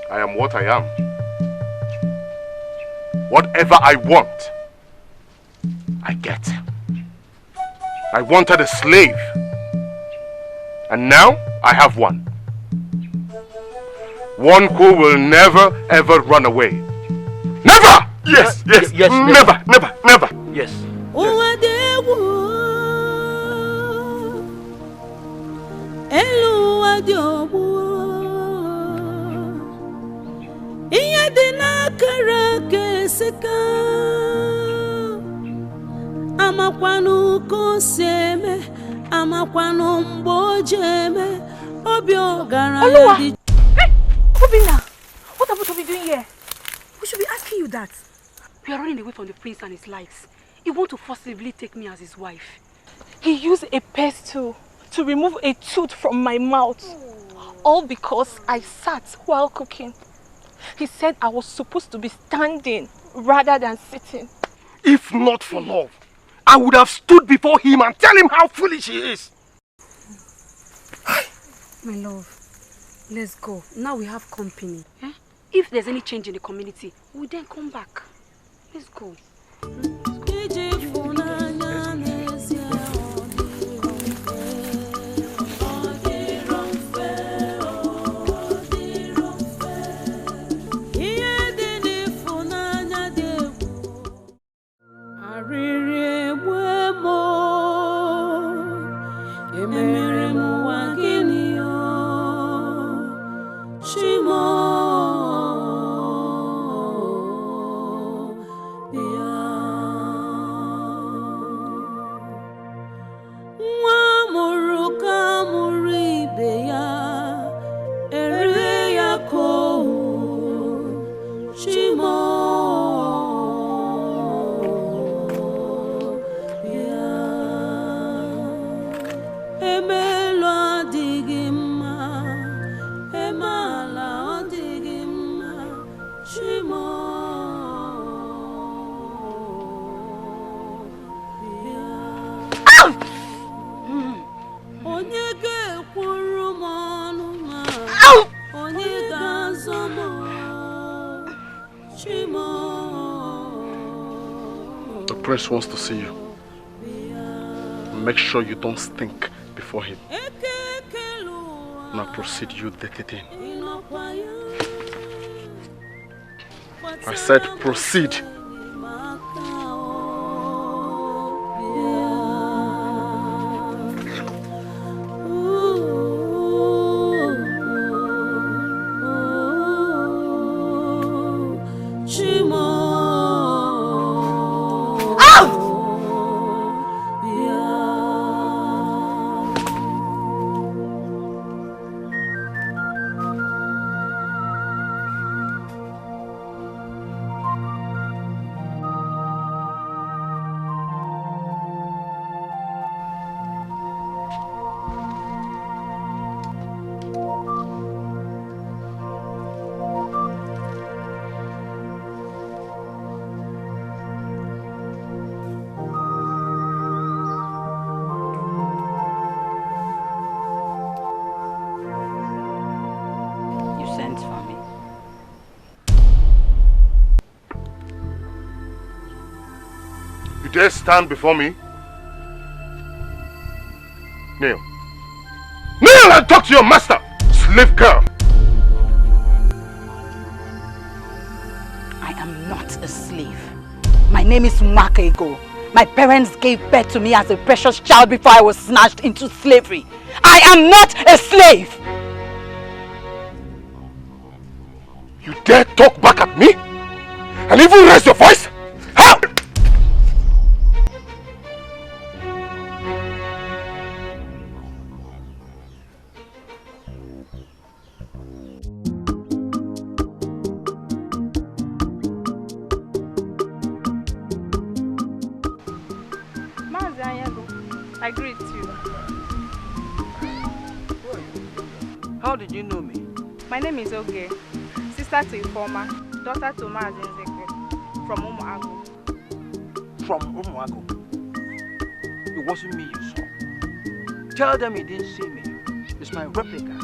B: I am what I am. Whatever I want, I get. I wanted a slave, and now I have one. One who will never ever run away. Never! Yes, yes,
I: yes,
B: never, never, never.
I: Yes.
H: Amakwanu koseme, amakwanu mbojeme, obiogara
C: Oluwa! Hey! Obina! What are both of you doing here? We should be asking you that.
O: We are running away from the prince and his likes. He wants to forcibly take me as his wife.
M: He used a pestle to remove a tooth from my mouth. All because I sat while cooking. He said I was supposed to be standing rather than sitting.
B: If not for love, I would have stood before him and tell him how foolish he is.
O: My love, let's go. Now we have company. Eh? If there's any change in the community, we'll then come back. Let's go.
H: Yeah.
A: Prince wants to see you. Make sure you don't stink before him. Now proceed, you dirty thing. I said proceed.
G: Dare stand before me? Kneel. Kneel and talk to your master, slave girl.
P: I am not a slave. My name is Makego. My parents gave birth to me as a precious child before I was snatched into slavery. I am not a slave!
G: You dare talk back at me? And even raise your voice? How?
M: I greet you.
Q: How did you know me?
M: My name is Oge, sister to Ifoma, daughter to Mazin Zekwe, from Agu.
Q: From Agu? It wasn't me you saw. Tell them you didn't see me. It's my replica.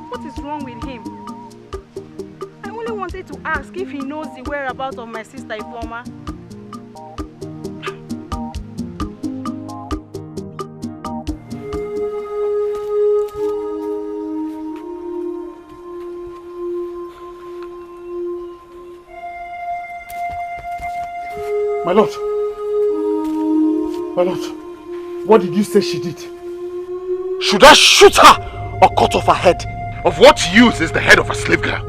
M: What is wrong with him? I only wanted to ask if he knows the whereabouts of my sister Ifoma.
G: My lord, what did you say she did? Should I shoot her or cut off her head? Of what use is the head of a slave girl?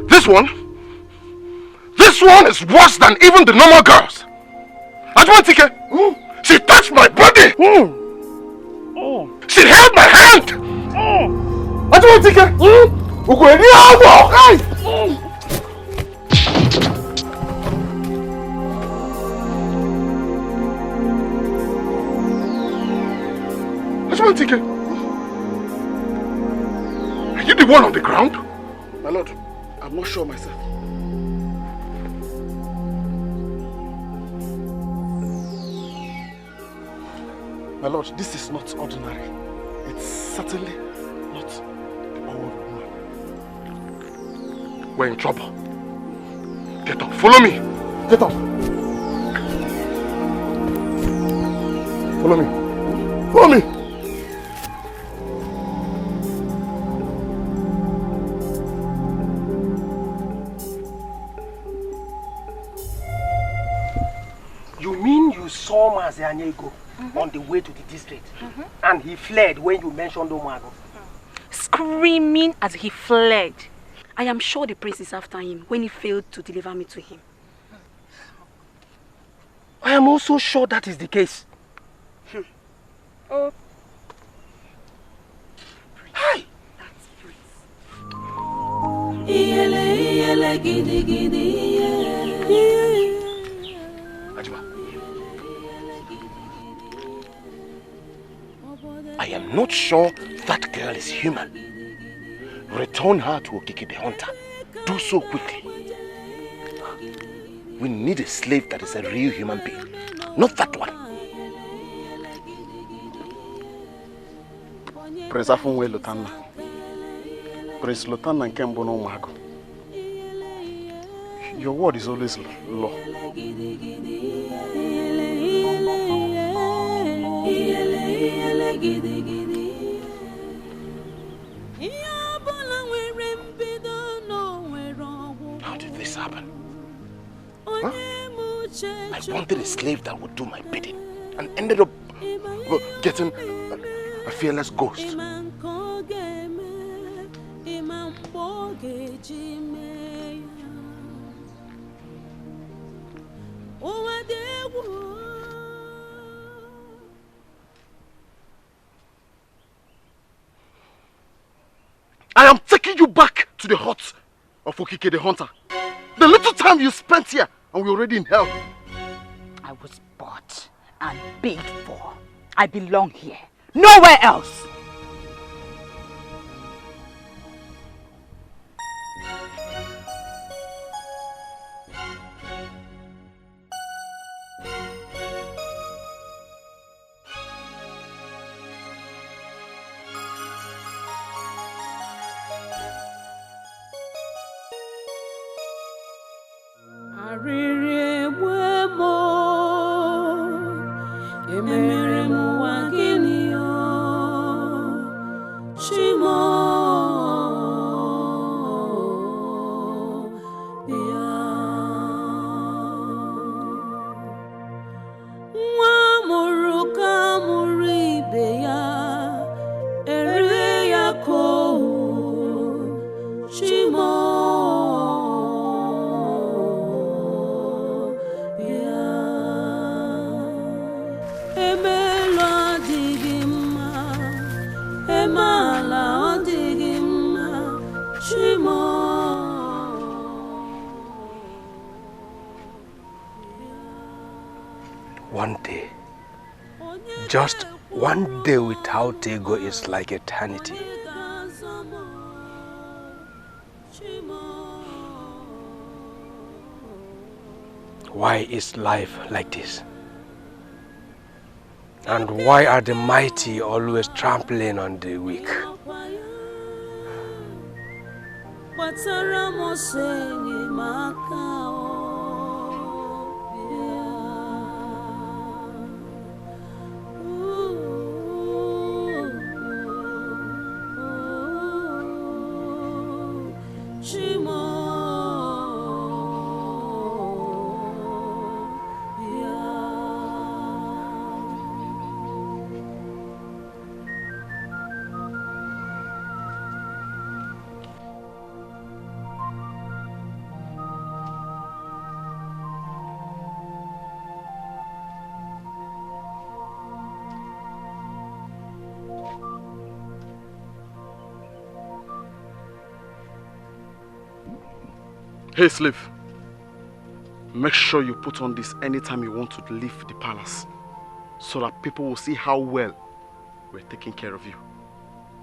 G: This one is worse than even the normal girls. Ajwantike, she touched my body. She held my hand. Ajwantike, Ajwantike, are you the one on the ground?
A: My lord, I'm not sure myself. My lord, this is not ordinary. It's certainly not the old woman.
G: We're in trouble. Get up, follow me. Get up. Follow me. Follow me.
Q: You mean you saw Mazianyego on the way to the district and he fled when you mentioned Omago?
O: Screaming as he fled. I am sure the prince is after him when he failed to deliver me to him.
Q: I am also sure that is the case.
M: Oh.
Q: Hi!
O: That's
Q: Ajma, I am not sure that girl is human. Return her to Okiki the hunter. Do so quickly. We need a slave that is a real human being, not that one.
A: Prince Afunwe Lotanna, Prince Lotan and Kembono Mago. Your word is always law.
D: How did this happen? Huh? I wanted a slave that would do my bidding and ended up getting a fearless ghost.
A: I am taking you back to the hut of Okike the hunter. The little time you spent here and we're already in hell.
P: I was bought and paid for. I belong here. Nowhere else.
I: One day, just one day without Ego is like eternity. Why is life like this? And why are the mighty always trampling on the weak?
A: Hey slave, make sure you put on this anytime you want to leave the palace so that people will see how well we're taking care of you.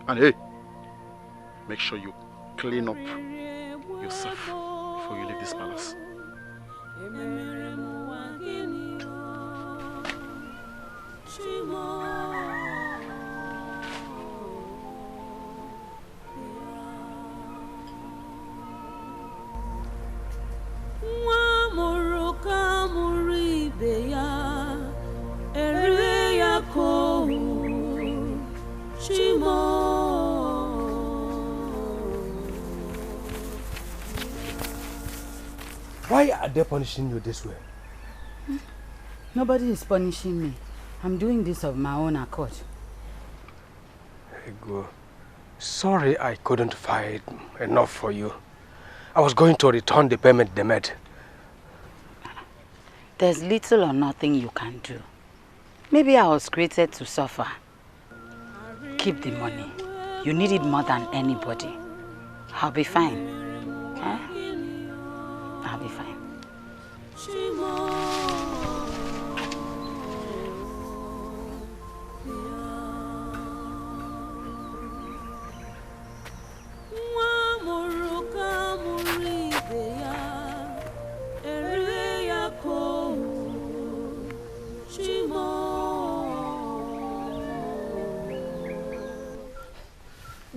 A: And hey, make sure you clean up yourself before you leave this palace.
I: Why are they punishing you this way?
P: Nobody is punishing me. I'm doing this of my own accord.
I: Ego, sorry I couldn't fight enough for you. I was going to return the payment they made.
P: There's little or nothing you can do. Maybe I was created to suffer. Keep the money. You need it more than anybody. I'll be fine. Huh? I'll be fine.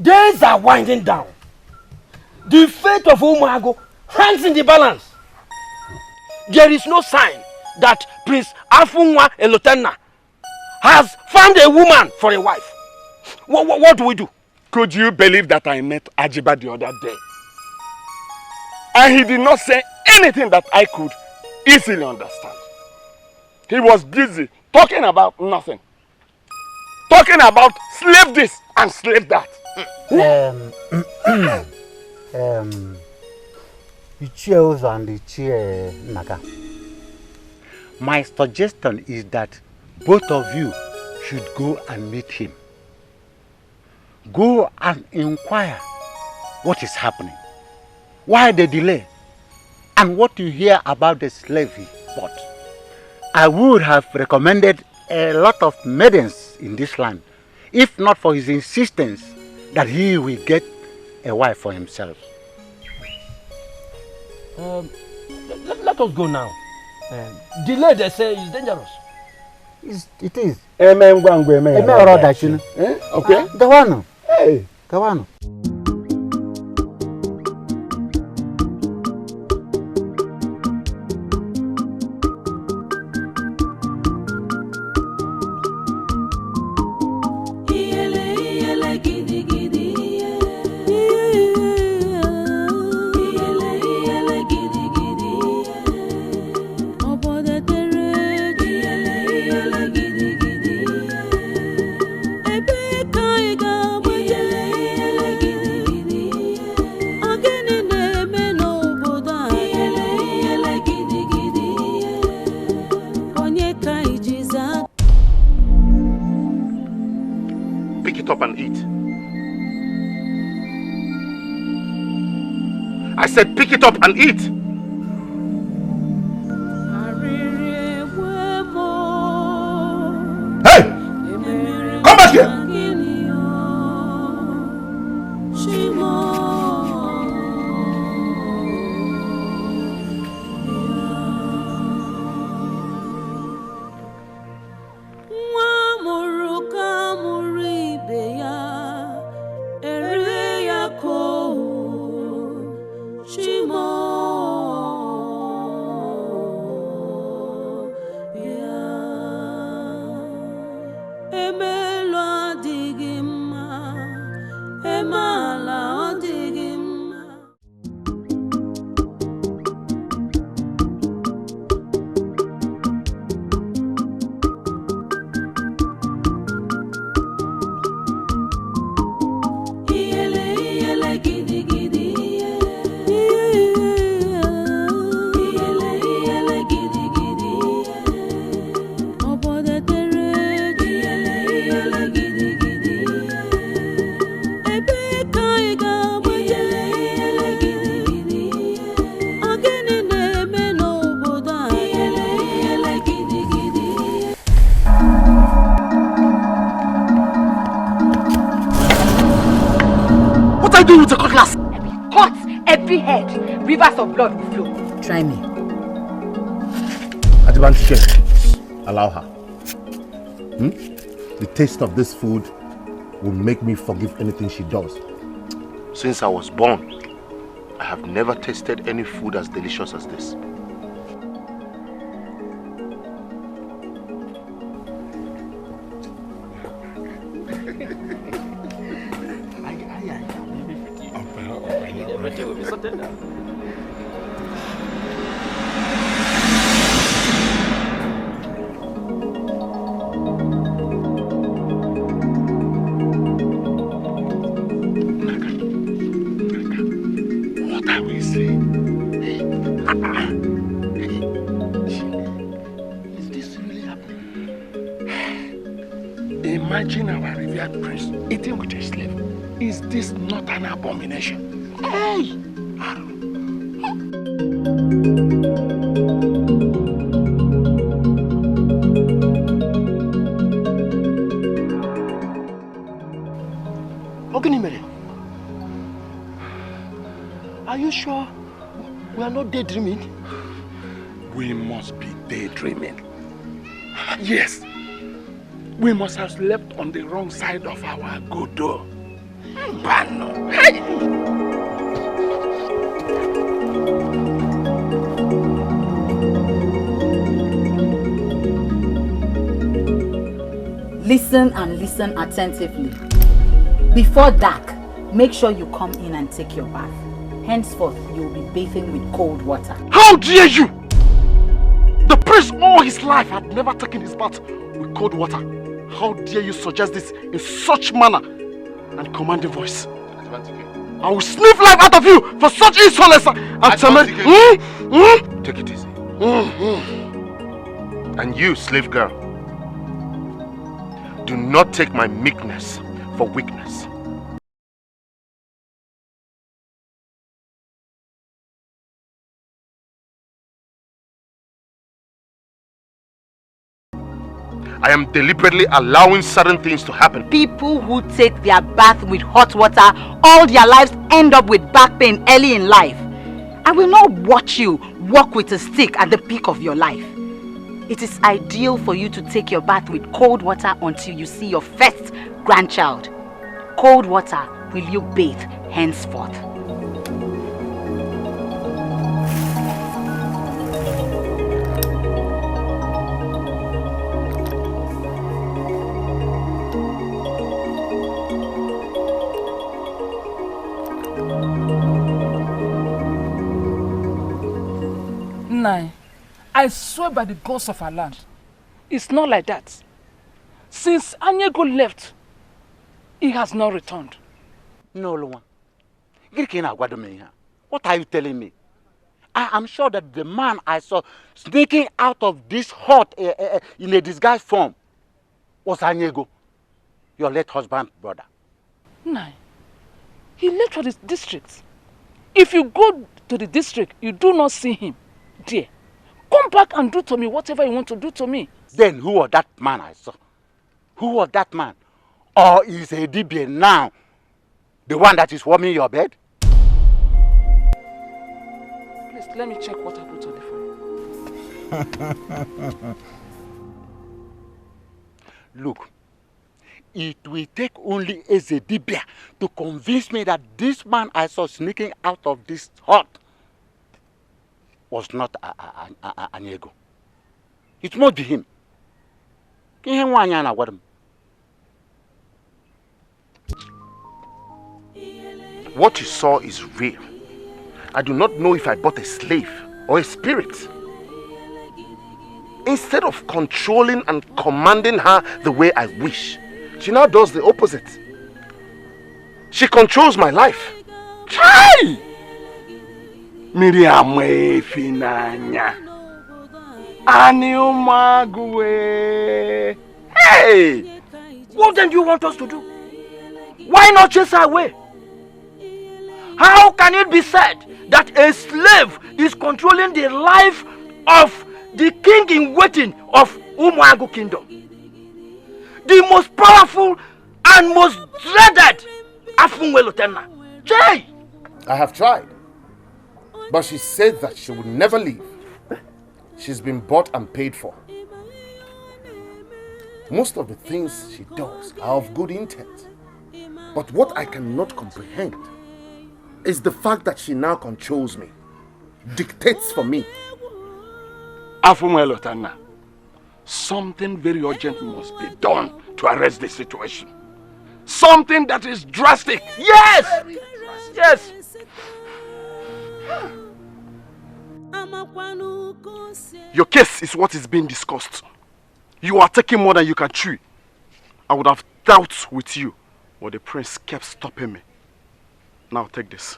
D: Days are winding down. The fate of Umuago hangs in the balance. There is no sign that Prince Afunwa Elotenna has found a woman for a wife. What do we do?
B: Could you believe that I met Ajiba the other day? And he did not say anything that I could easily understand. He was busy talking about nothing. Talking about slave this and slave that.
F: Ichie and Ichie Naga. My suggestion is that both of you should go and meet him. Go and inquire what is happening. Why the delay? And what you hear about the slavery port. I would have recommended a lot of maidens in this land, if not for his insistence that he will get a wife for himself.
D: Let us go now. Delay, they say, is dangerous.
F: It is.
N: Okay.
F: Gawano.
N: Hey.
F: Gawano.
B: I said pick it up and eat.
N: Hey! Come back here!
C: With a cutlass. Cut every head. Rivers of blood will flow.
P: Try me.
G: Adibanti, allow her. The taste of this food will make me forgive anything she does.
A: Since I was born, I have never tasted any food as delicious as this.
B: Imagine our revered prince eating with a slave. Is this not an abomination? Hey!
D: Are you sure we are not daydreaming?
B: We must be daydreaming. Yes. We must have slept on the wrong side of our godo. Bano. Hey!
P: Listen and listen attentively. Before dark, make sure you come in and take your bath. Henceforth, you will be bathing with cold water.
A: How dare you! The priest all his life had never taken his bath with cold water. How dare you suggest this in such manner and commanding voice? I will sniff life out of you for such insolence and
G: Take it easy. And you, slave girl, do not take my meekness for weakness. I am deliberately allowing certain things to happen.
P: People who take their bath with hot water all their lives end up with back pain early in life. I will not watch you walk with a stick at the peak of your life. It is ideal for you to take your bath with cold water until you see your first grandchild. Cold water will you bathe henceforth.
K: Nai, I swear by the gods of our land, it's not like that. Since Anyego left, he has not returned.
F: No, Luan. What are you telling me? I am sure that the man I saw sneaking out of this hut in a disguised form was Anyego, your late husband, brother.
K: Nai, he left for the district. If you go to the district, you do not see him. Dear, come back and do to me whatever you want to do to me.
F: Then who was that man I saw? Who was that man? Or is a DB now the one that is warming your bed?
K: Please, let me check what I put on the phone.
F: Look, it will take only Ezedibia to convince me that this man I saw sneaking out of this hut was not Anyego. It must be him.
G: What you saw is real. I do not know if I bought a slave or a spirit. Instead of controlling and commanding her the way I wish, she now does the opposite. She controls my life.
B: Chai! Miriam Finanya. Aniumagwe.
D: Hey! What then do you want us to do? Why not chase her away? How can it be said that a slave is controlling the life of the king in waiting of Umuagu kingdom? The most powerful and most dreaded Afunwelotena. Jay!
G: I have tried. But she said that she would never leave. She's been bought and paid for. Most of the things she does are of good intent. But what I cannot comprehend is the fact that she now controls me, dictates for me.
B: Afumwelotana, something very urgent must be done to arrest the situation. Something that is drastic.
D: Yes! Yes!
A: Your case is what is being discussed. You are taking more than you can chew. I would have dealt with you, but the prince kept stopping me. Now take this.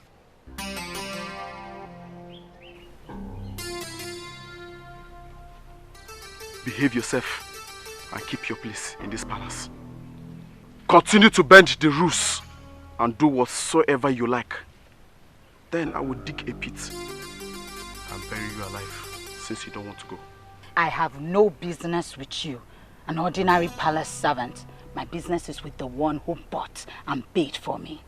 A: Behave yourself and keep your place in this palace. Continue to bend the rules and do whatsoever you like. Then I will dig a pit and bury you alive, since you don't want to go.
P: I have no business with you, an ordinary palace servant. My business is with the one who bought and paid for me.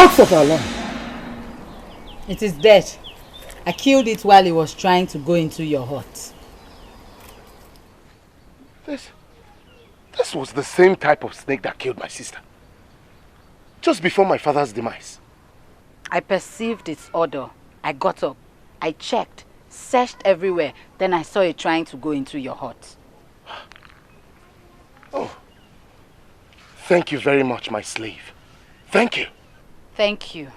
F: gods of our land.
P: It is dead. I killed it while it was trying to go into your hut.
G: This was the same type of snake that killed my sister. Just before my father's demise.
P: I perceived its odor. I got up. I checked, searched everywhere. Then I saw it trying to go into your hut.
G: Oh. Thank you very much, my slave. Thank you.
P: Thank you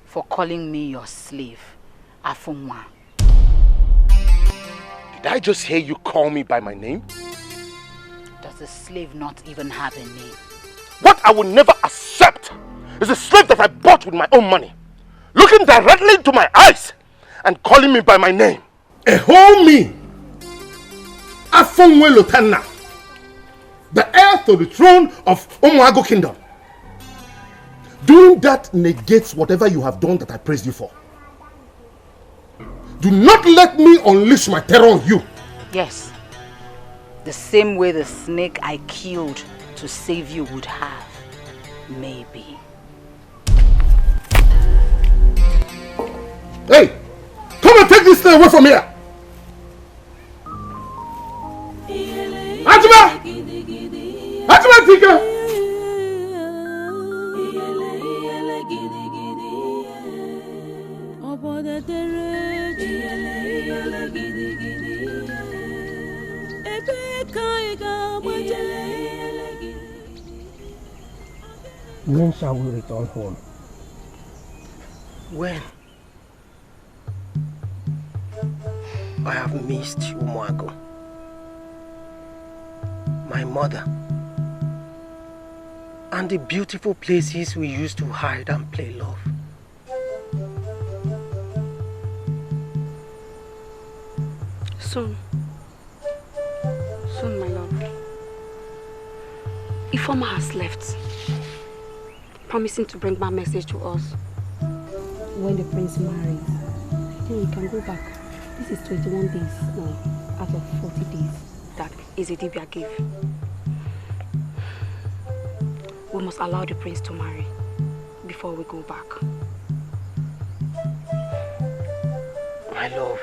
P: for calling me your slave, Afunwa.
G: Did I just hear you call me by my name?
P: Does a slave not even have a name?
G: What I will never accept is a slave that I bought with my own money, looking directly into my eyes and calling me by my name.
N: A whole me, Afunwe Lotana, the heir to the throne of Umuago Kingdom. Doing that negates whatever you have done that I praised you for. Do not let me unleash my terror on you.
P: Yes. The same way the snake I killed to save you would have. Maybe.
N: Hey! Come and take this thing away from here! Ajima! Ajima Tika!
R: When shall we return home?
Q: When? I have missed Umuago, my mother, and the beautiful places we used to hide and play love.
E: Soon. Soon, my love. Ifeoma has left, promising to bring my message to us.
M: When the prince marries, then we can go back. This is 21 days now, out of 40 days.
E: That is a Dibia gave. We must allow the prince to marry before we go back.
Q: My love,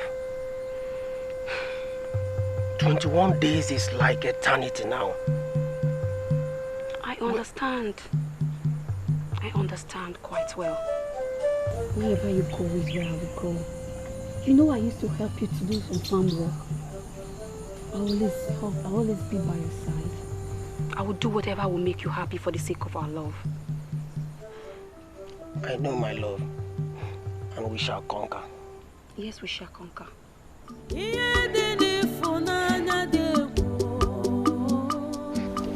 Q: 21 days is like eternity now.
E: I understand. I understand quite well.
M: Wherever you go is where I will go. You know I used to help you to do some farm work. I always be by your side.
E: I will do whatever will make you happy for the sake of our love.
Q: I know, my love, and we shall conquer.
E: Yes, we shall conquer.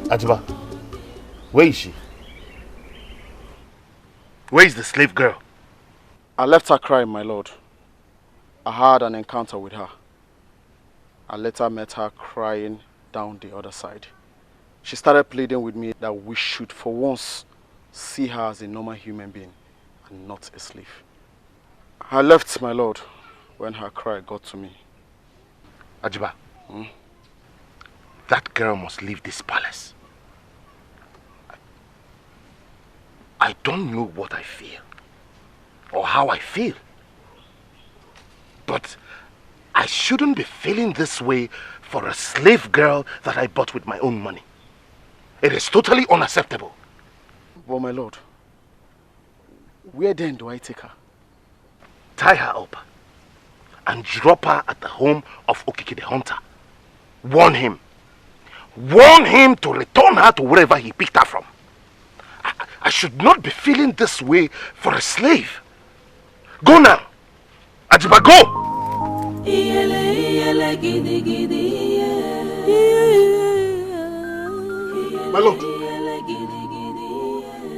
G: Ajiba, where is she? Where is the slave girl?
A: I left her crying, my lord. I had an encounter with her. I later met her crying down the other side. She started pleading with me that we should for once see her as a normal human being and not a slave. I left, my lord, when her cry got to me.
G: Ajiba, that girl must leave this palace. I don't know what I feel or how I feel. But I shouldn't be feeling this way for a slave girl that I bought with my own money. It is totally unacceptable.
A: Well, my lord, where then do I take her?
G: Tie her up and drop her at the home of Okiki the Hunter. Warn him. Warn him to return her to wherever he picked her from. I should not be feeling this way for a slave. Go now. Ajiba, go!
A: My lord,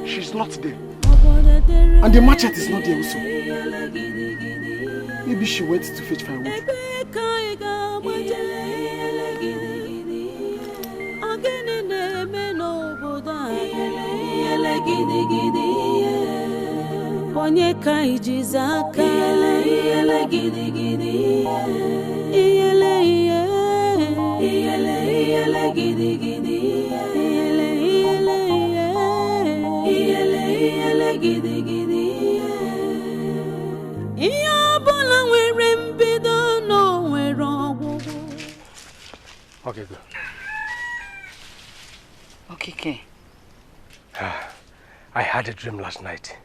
A: she's not there. And the machete is not there also. Maybe she went to fetch firewood.
H: Onye ka ijizi aka iyele gidi gidi iyele iyele gidi gidi iyele gidi gidi
I: Okay, go.
P: Okay.
I: I had a dream last night.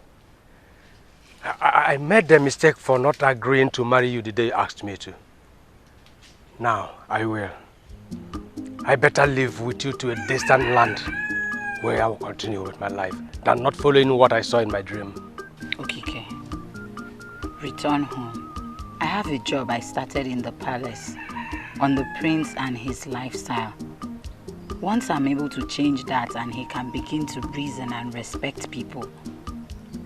I: I made the mistake for not agreeing to marry you the day you asked me to. Now, I will. I better live with you to a distant land where I will continue with my life than not following what I saw in my dream.
P: Okay. Return home. I have a job I started in the palace on the prince and his lifestyle. Once I'm able to change that and he can begin to reason and respect people,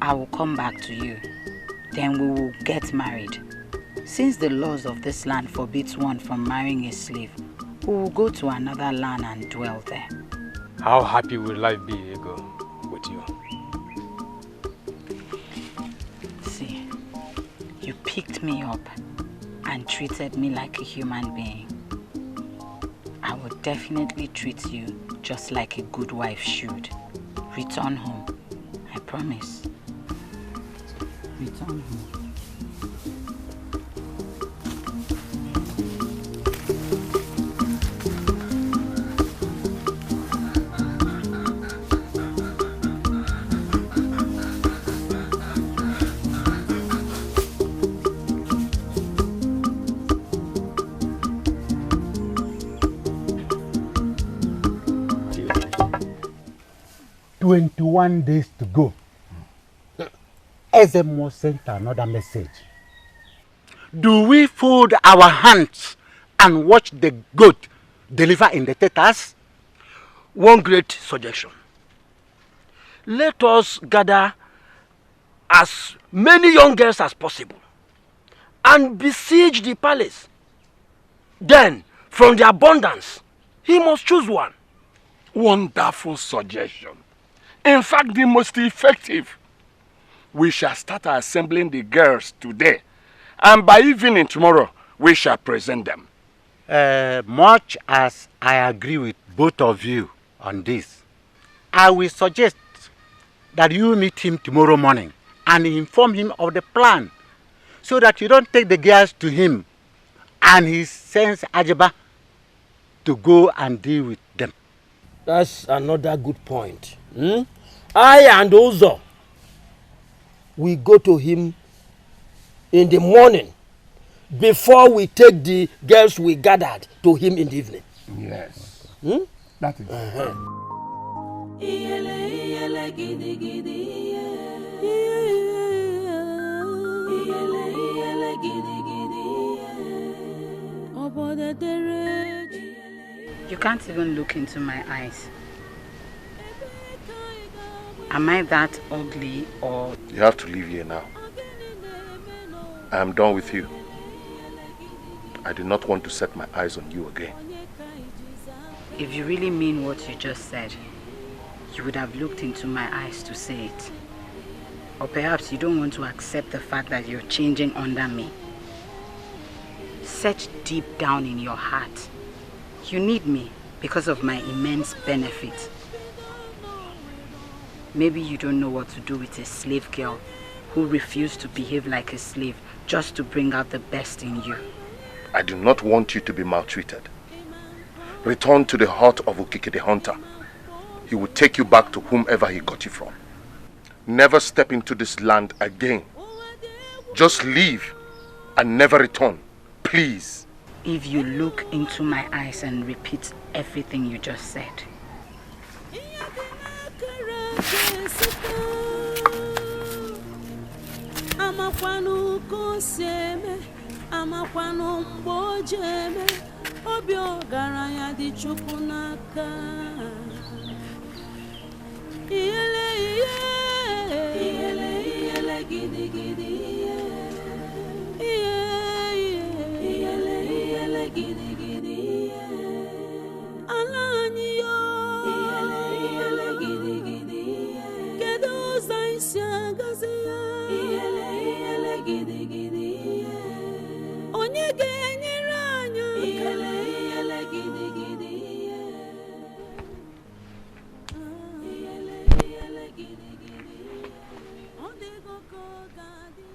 P: I will come back to you. Then we will get married. Since the laws of this land forbids one from marrying a slave, we will go to another land and dwell there.
I: How happy will life be, Ego, with you?
P: See, you picked me up and treated me like a human being. I will definitely treat you just like a good wife should. Return home. I promise. Return home.
F: 21 days to go. Ezemo sent another message. Do we fold our hands and watch the goat deliver in the teters?
D: One great suggestion. Let us gather as many young girls as possible and besiege the palace. Then, from the abundance, he must choose one.
B: Wonderful suggestion. In fact, the most effective. We shall start assembling the girls today, and by evening tomorrow, we shall present them.
F: Much as I agree with both of you on this, I will suggest that you meet him tomorrow morning and inform him of the plan, so that you don't take the girls to him and he sends Ajaba to go and deal with them.
D: That's another good point. I and Ozo, we go to him in the morning before we take the girls we gathered to him in the evening.
B: Yes. That is
P: You can't even look into my eyes. Am I that ugly or...
G: You have to leave here now. I am done with you. I do not want to set my eyes on you again.
P: If you really mean what you just said, you would have looked into my eyes to say it. Or perhaps you don't want to accept the fact that you're changing under me. Search deep down in your heart. You need me because of my immense benefit. Maybe you don't know what to do with a slave girl who refused to behave like a slave just to bring out the best in you.
G: I do not want you to be maltreated. Return to the hut of Okike the hunter. He will take you back to whomever he got you from. Never step into this land again. Just leave and never return. Please.
P: If you look into my eyes and repeat everything you just said.
H: Amakwanu koseme, amakwanu mbojeme, obio garanya di chukwu n'aka. Iyele gidi gidi iyele gidi gidi alani yo iyele gidi gidi kedu zaisi agazi ya iyele gidi gidi onye ga-enyere anya iyele gidi gidi iyele gidi gidi odigo ko gadi.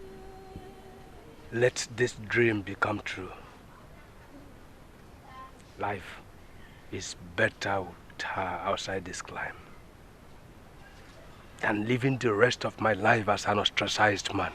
I: Let this dream become true. Life is better with her outside this climb than living the rest of my life as an ostracized man.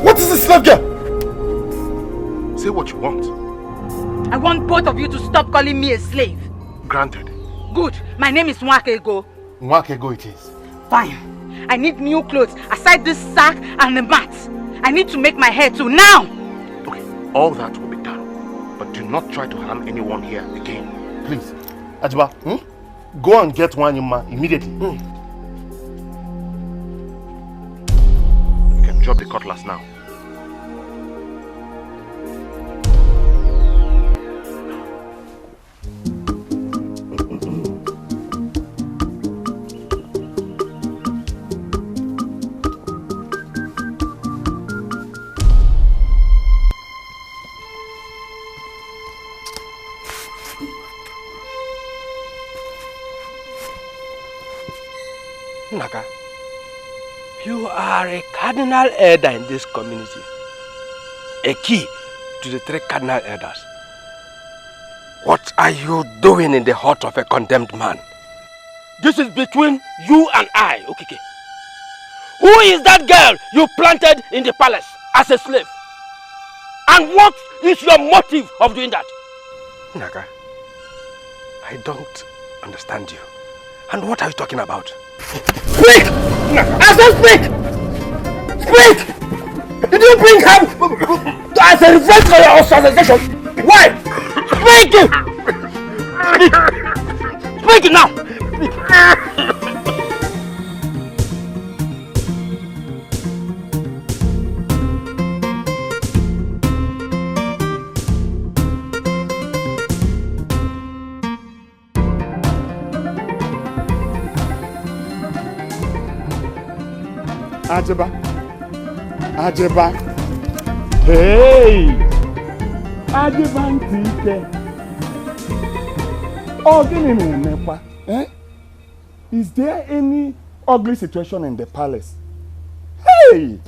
G: What is this, slave girl? Say what you want.
O: I want both of you to stop calling me a slave.
G: Granted.
O: Good. My name is Nwakego.
G: Nwakego it is.
O: Fine. I need new clothes aside this sack and the mat. I need to make my hair too now.
G: Okay, all that will be done. But do not try to harm anyone here again. Please. Ajiba, go and get Wanyuma immediately. You can drop the cutlass now.
I: Naga, you are a cardinal elder in this community. A key to the 3 cardinal elders. What are you doing in the heart of a condemned man? This is between you and I, Okike. Who is that girl you planted in the palace as a slave? And what is your motive of doing that? Naga, I don't understand you. And what are you talking about?
D: Speak! I said speak! Speak! Did you bring her as a revenge for your ostracization? Why? Speak! Speak now!
A: Ajeba. Ajeba. Hey! Ajeba ntike. Oh, gini na-emekwa? Is there any ugly situation in the palace? Hey!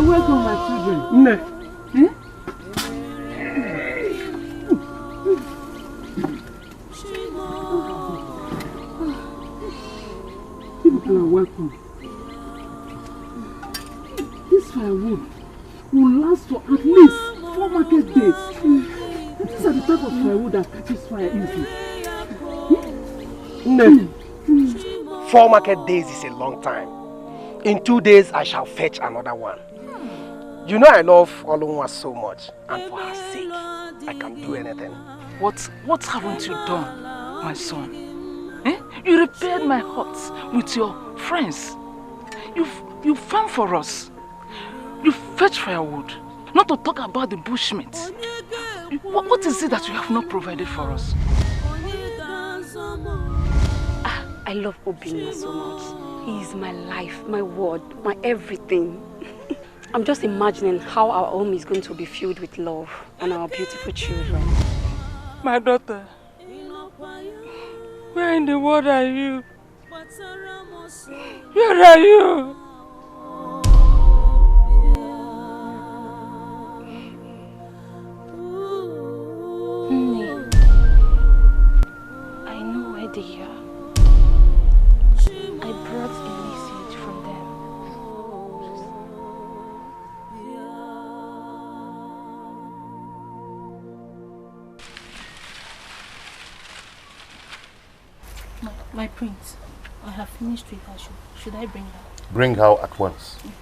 R: Welcome, my children. Nne. Welcome. This firewood will last for at least 4 market days. These are the type of firewood that catches fire easily.
I: 4 market days is a long time. In 2 days, I shall fetch another one. You know I love Olunwa so much, and for her sake, I can do anything.
K: What haven't you done, my son? You repaired my hut with your friends. You farm for us. You fetch firewood. Not to talk about the bushmeat. What is it that you have not provided for us?
E: I love Obinna so much. He is my life, my word, my everything. I'm just imagining how our home is going to be filled with love and our beautiful children.
K: My daughter, where in the world are you? Where are you?
E: I know where they are. I brought a message from them.
L: My prince, I have finished with her. Should I bring her?
G: Bring her at once.
L: Yes.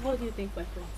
M: What do you think, my friends?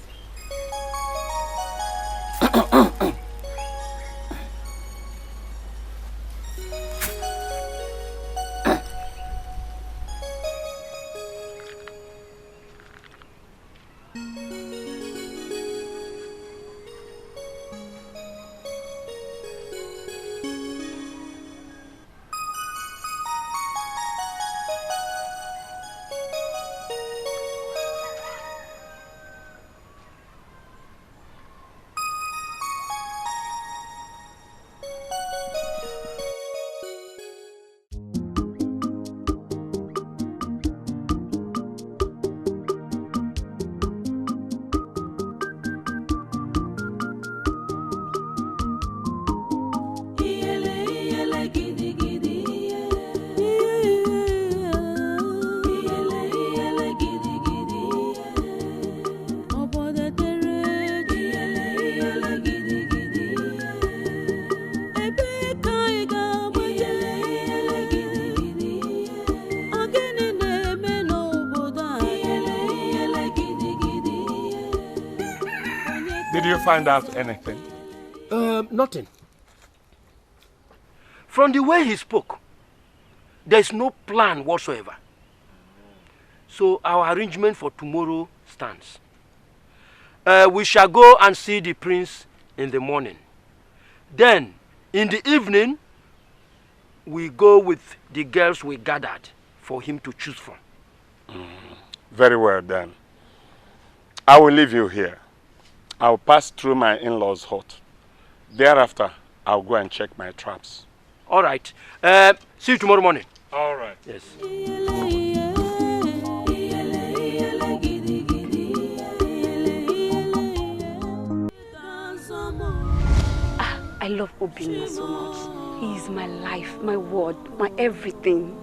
B: Did you find out anything?
D: Nothing. From the way he spoke, there's no plan whatsoever. So our arrangement for tomorrow stands. We shall go and see the prince in the morning. Then, in the evening, we go with the girls we gathered for him to choose from.
B: Very well then. I will leave you here. I'll pass through my in-laws' hut. Thereafter, I'll go and check my traps.
D: All right. See you tomorrow morning.
B: All right.
D: Yes.
E: I love Obinna so much. He is my life, my word, my everything.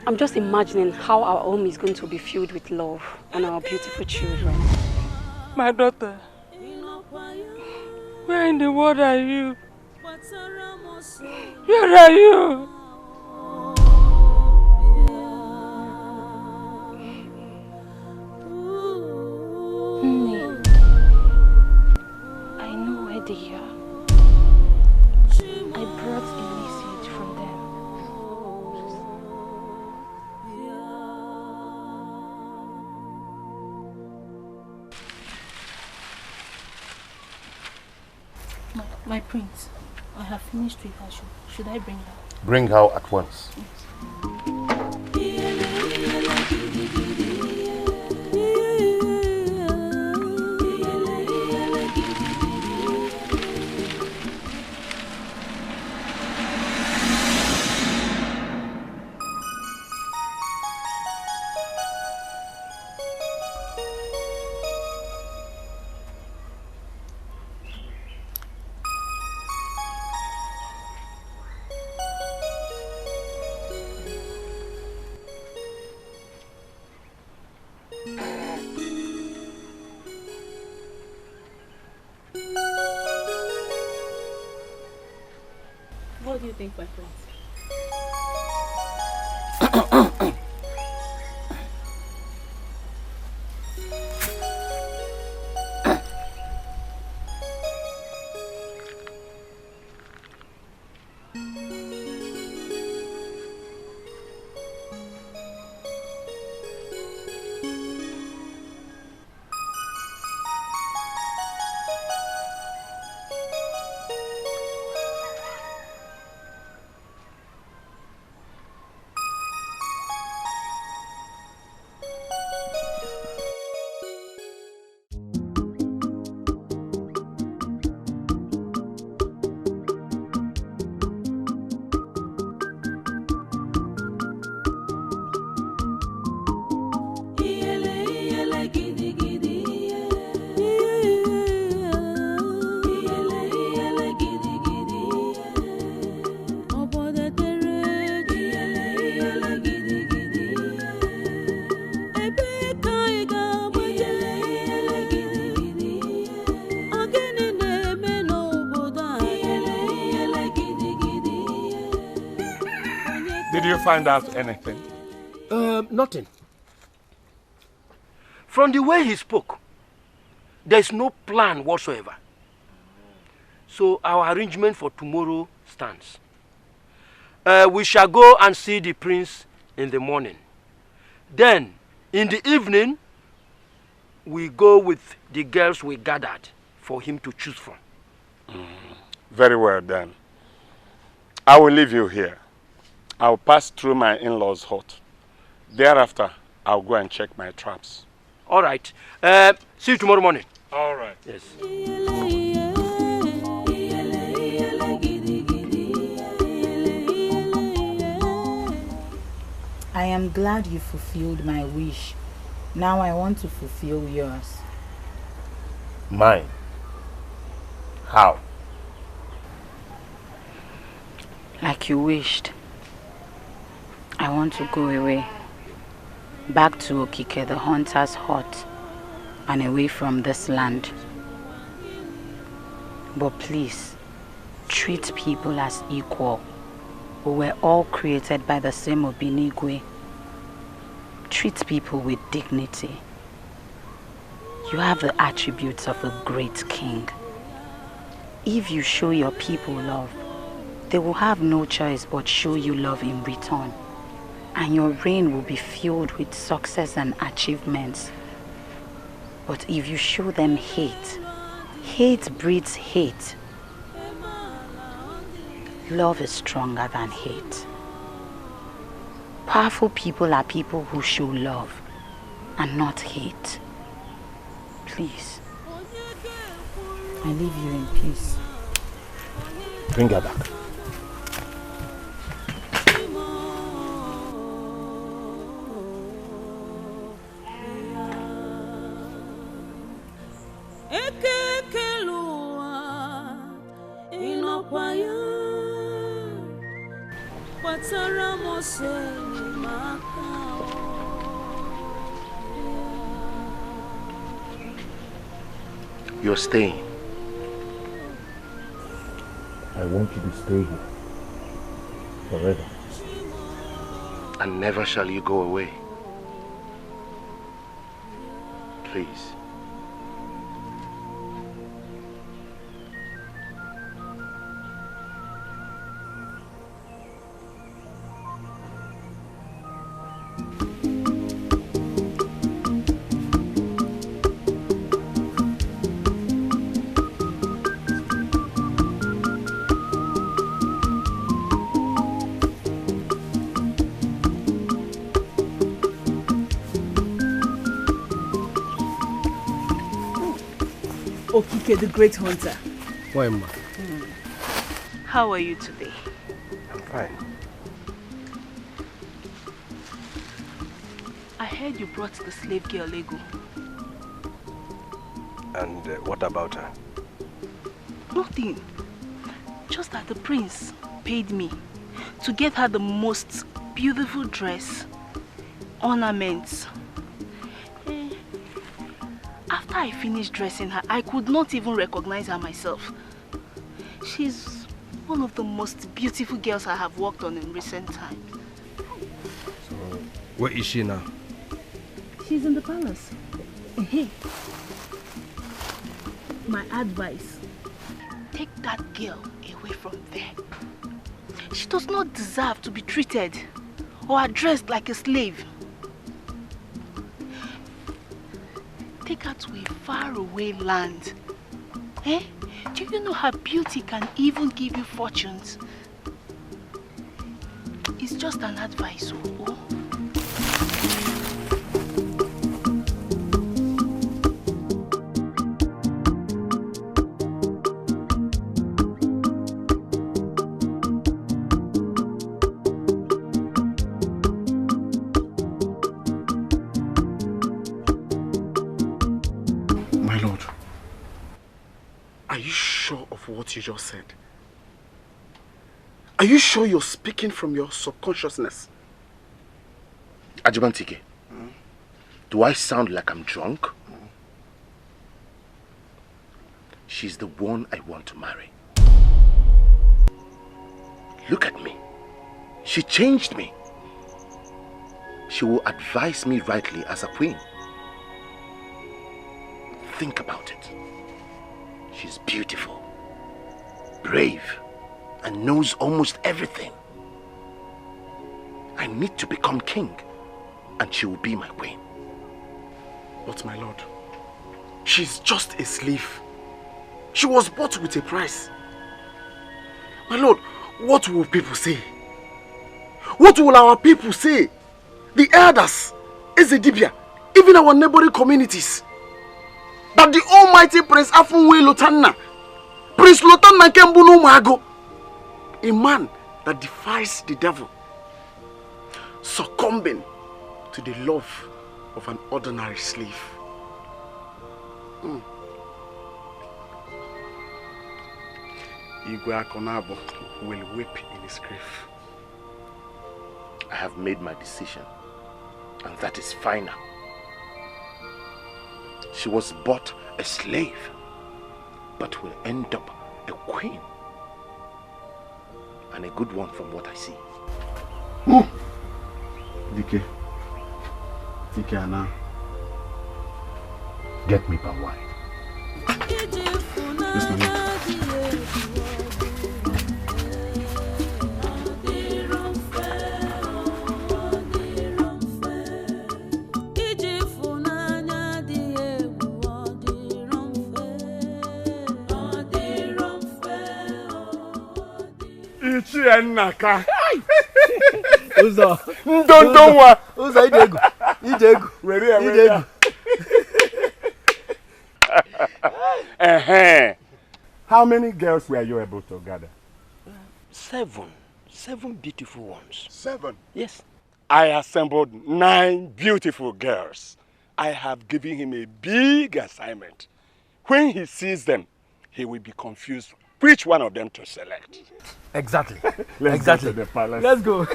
E: I'm just imagining how our home is going to be filled with love and our beautiful children.
K: My daughter, where in the world are you? Where are you?
E: I know where they are. I brought a message from them.
L: My prince, I have finished with her. Should I bring her?
G: Bring her at once.
M: What do you think, my friends?
B: Did you find out anything?
D: Nothing. From the way he spoke, there's no plan whatsoever. So our arrangement for tomorrow stands. We shall go and see the prince in the morning. Then, in the evening, we go with the girls we gathered for him to choose from.
B: Very well then. I will leave you here. I'll pass through my in-laws' hut. Thereafter, I'll go and check my traps.
D: All right. See you tomorrow morning.
B: All right.
D: Yes.
J: I am glad you fulfilled my wish. Now I want to fulfill yours.
Q: Mine? How?
J: Like you wished. I want to go away. Back to Okike, the hunter's hut, and away from this land. But please, treat people as equal. We were all created by the same Obinigwe. Treat people with dignity. You have the attributes of a great king. If you show your people love, they will have no choice but show you love in return. And your reign will be filled with success and achievements. But if you show them hate, hate breeds hate. Love is stronger than hate. Powerful people are people who show love and not hate. Please, I leave you in peace.
Q: Bring her back.
D: You're staying.
Q: I want you to stay here forever.
D: And never shall you go away. Please.
S: Okike, the great hunter.
I: Why, ma?
S: How are you today?
I: I'm fine.
S: I heard you brought the slave girl Agu.
I: And what about her?
S: Nothing. Just that the prince paid me to get her the most beautiful dress, ornaments. After I finished dressing her, I could not even recognize her myself. She's one of the most beautiful girls I have worked on in recent times.
I: So, where is she now?
S: She's in the palace. Hey, my advice, take that girl away from there. She does not deserve to be treated or addressed like a slave. Take her to a faraway land. Eh? Do you know her beauty can even give you fortunes? It's just an advice, oh.
A: What you just said? Are you sure you're speaking from your subconsciousness?
D: Ajibantike, do I sound like I'm drunk? She's the one I want to marry. Look at me.
G: She changed me. She will advise me rightly as a queen. Think about it. She's beautiful, brave, and knows almost everything. I need to become king, and she will be my queen.
A: But my lord, she's just a slave. She was bought with a price. My lord, what will people say? What will our people say? The elders, Ezedibia, even our neighboring communities. That the almighty Prince Afunwe Lotanna, Prince Lotanna Kembunu Mago, a man that defies the devil, succumbing to the love of an ordinary slave. Igwe Akonabo will weep in his grief.
G: I have made my decision, and that is final. She was bought a slave, but will end up a queen. And a good one from what I see.
A: Dike. Dike Anna.
G: Get me palm wine.
A: Yes, my lord.
B: Naka.
D: Uzo.
B: Don't
D: Uzo idegu. Idegu.
B: How many girls were you able to gather?
D: 7 beautiful ones.
B: 7?
D: Yes.
B: I assembled 9 beautiful girls. I have given him a big assignment. When he sees them, he will be confused which one of them to select.
D: Exactly.
B: Let's go to the palace.
D: Let's go.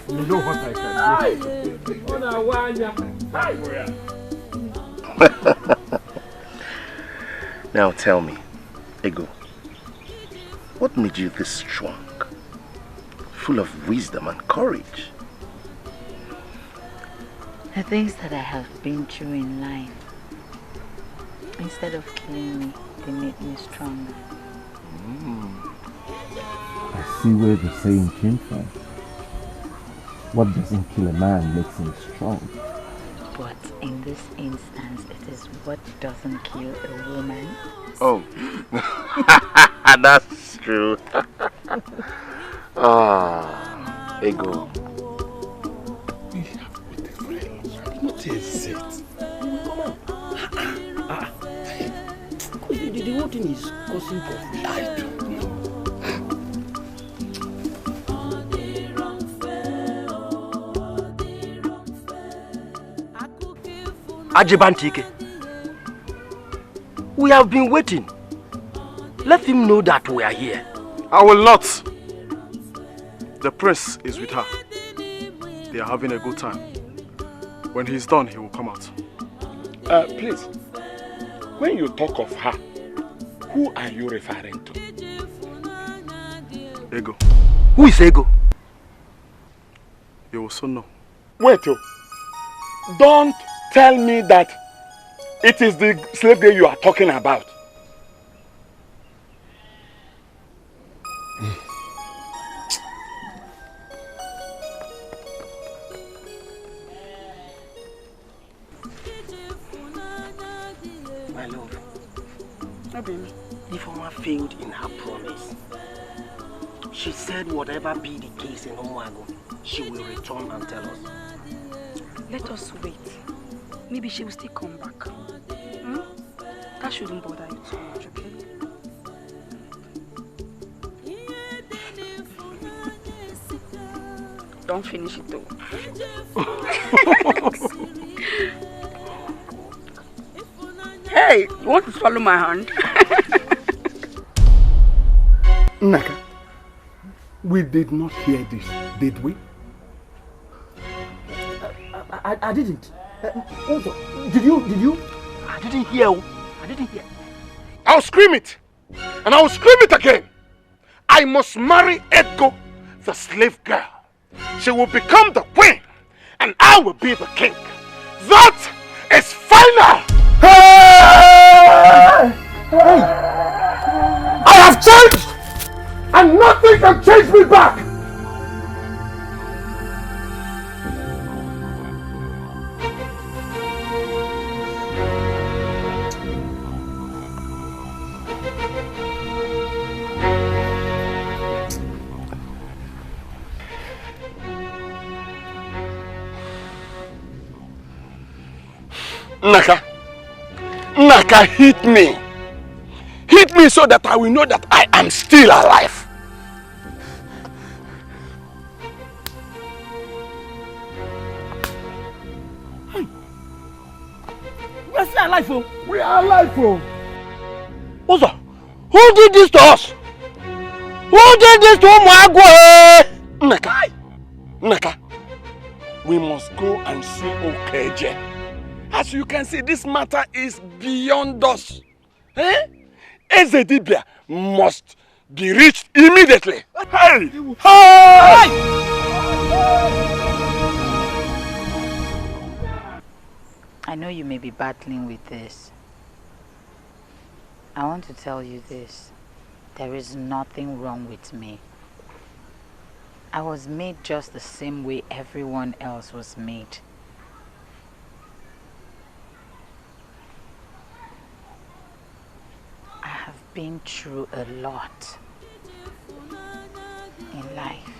B: You know what I can do.
G: Now tell me, Ego, what made you this strong, full of wisdom and courage?
J: The things that I have been through in life, instead of killing me, they make me stronger.
T: I see where the saying came from. What doesn't kill a man makes him strong.
J: But in this instance, it is what doesn't kill a woman.
G: Oh, that's true. Ego.
B: We have with the friends. Not yet it.
D: Come on. The whole thing is causing confusion.
B: I don't know.
D: Ajibantike, we have been waiting. Let him know that we are here.
A: I will not. The prince is with her. They are having a good time. When he's done, he will come out.
B: Please, when you talk of her, who are you referring to?
A: Ego.
D: Who is Ego?
A: You will soon know.
B: Wait, don't tell me that it is the slave girl you are talking about.
D: My love, Ifeoma failed in her promise. She said whatever be the case in Omuago, she will return and tell us.
E: Let us wait. Maybe she will still come back. That shouldn't bother you too much, okay? Don't finish it though.
O: Hey, you want to swallow my hand?
B: Naka, we did not hear this, did we?
D: I didn't. Also, did you? I didn't hear. I didn't hear.
B: I'll scream it, and I'll scream it again. I must marry Edgo
G: the slave girl. She will become the queen, and I will be the king. That is final! Hey! Hey! I have changed! And nothing can change me back! Naka, hit me. Hit me so that I will know that I am still alive.
D: Hey. We are still alive, oh.
G: We are alive, oh.
D: Ozo, who did this to us? Who did this to Agu?
B: Naka, we must go and see Okeje. As you can see, this matter is beyond us. Ezedibia must be reached immediately. Hey! Hey!
P: I know you may be battling with this. I want to tell you this. There is nothing wrong with me. I was made just the same way everyone else was made. I have been through a lot in life.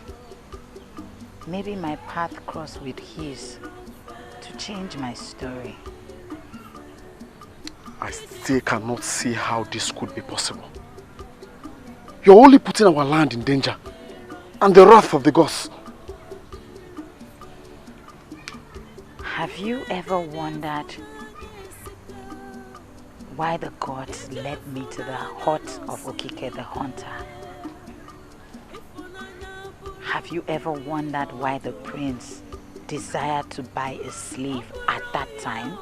P: Maybe my path crossed with his to change my story.
A: I still cannot see how this could be possible. You're only putting our land in danger and the wrath of the gods.
P: Have you ever wondered why the gods led me to the hut of Okike the hunter? Have you ever wondered why the prince desired to buy a slave at that time?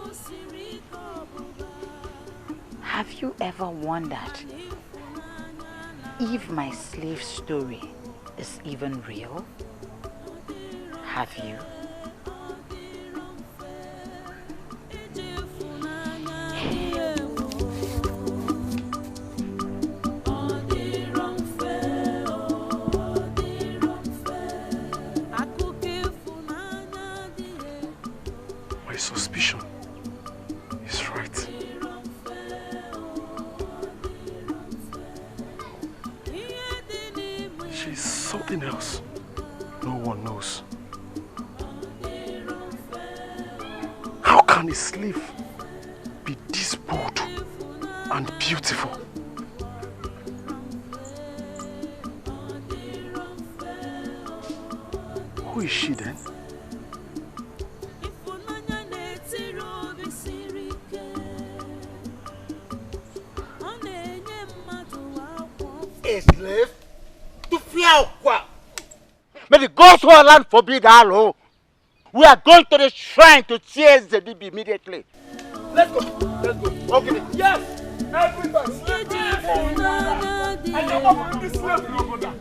P: Have you ever wondered if my slave story is even real? Have you?
A: My suspicion is right. She's something else no one knows. How can a slave be this bold and beautiful? Who is she then?
D: A slave? To fear what? May the gods who are land forbid our law. We are going to the shrine to chase the DB immediately. Let's go. Let's go. Okay. Yes. Everybody. And you're not this slave no brother.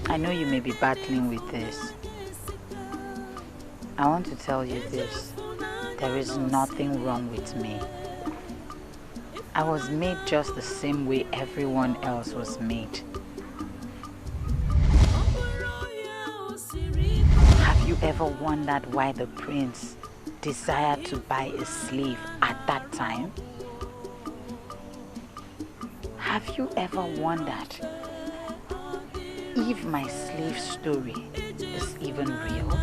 P: I know you may be battling with this. I want to tell you this. There is nothing wrong with me. I was made just the same way everyone else was made. Have you ever wondered why the prince desired to buy a slave at that time? Have you ever wondered if my slave story is even real?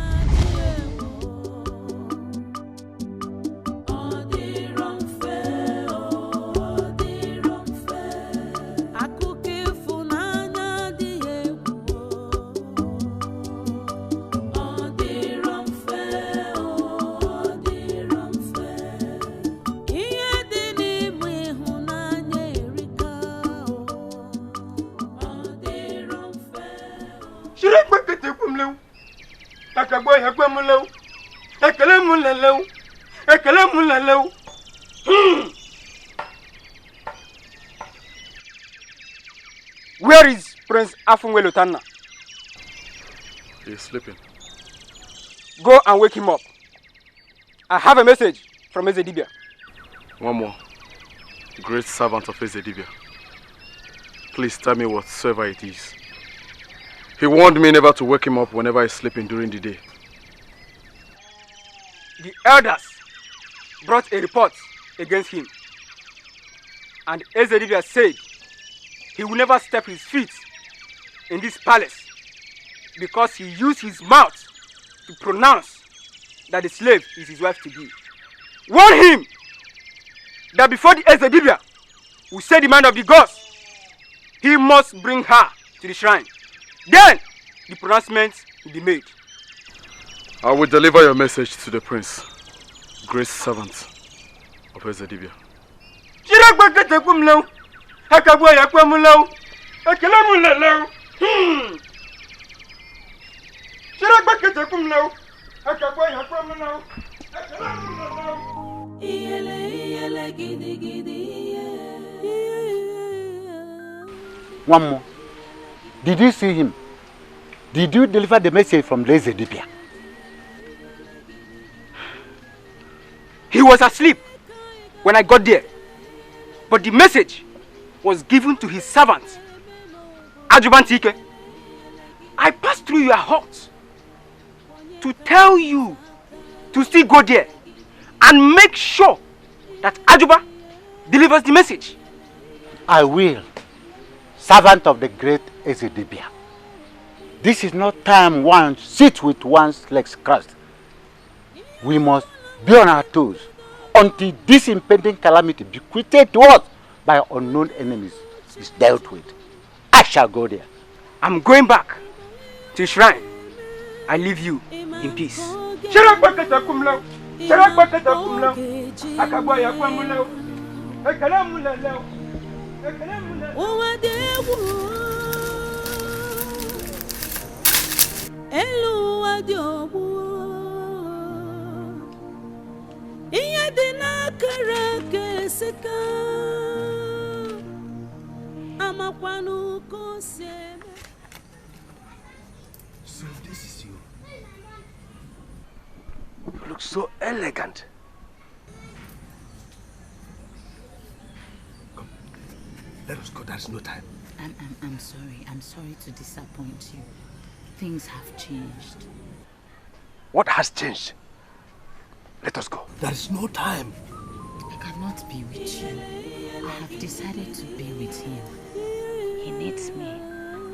D: Shire kwekete kumlew. Akagbo yakwe mulew. Ekele mulelew. Ekele mulelew. Where is Prince Afunwelotana?
A: He is sleeping.
D: Go and wake him up. I have a message from Ezedibia.
A: One more. Great servant of Ezedibia. Please tell me whatsoever it is. He warned me never to wake him up whenever he's sleeping during the day.
D: The elders brought a report against him. And Ezedibia said he will never step his feet in this palace because he used his mouth to pronounce that the slave is his wife to be. Warn him that before the Ezedibia will say the mind of the gods, he must bring her to the shrine. Then the pronouncement will be made.
A: I will deliver your message to the prince, great servant of Ezedibia.
F: One more. Did you see him? Did you deliver the message from Ezedibia?
D: He was asleep when I got there. But the message was given to his servant, Ajubantike. I passed through your hut to tell you to still go there and make sure that Ajuba delivers the message.
F: I will, servant of the great Ezedibia. This is not time one sits with one's legs crossed. We must be on our toes until this impending calamity bequeathed to us by unknown enemies is dealt with. I shall go there.
D: I'm going back to the shrine. I leave you in peace.
I: So this is you. You look so elegant. Come, let us go. There's no time.
P: I'm sorry. I'm sorry to disappoint you. Things have changed.
I: What has changed? Let us go. There is no time.
P: I cannot be with you. I have decided to be with him. He needs me.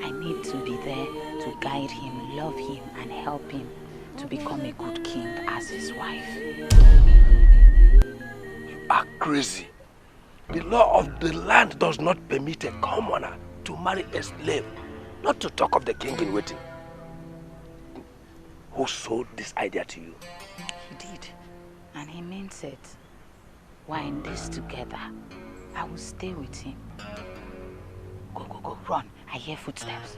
P: I need to be there to guide him, love him, and help him to become a good king as his wife.
I: You are crazy. The law of the land does not permit a commoner to marry a slave, not to talk of the king in waiting. Who sold this idea to you?
P: He did, and he means it. We're in this together. I will stay with him. Go, run. I hear footsteps.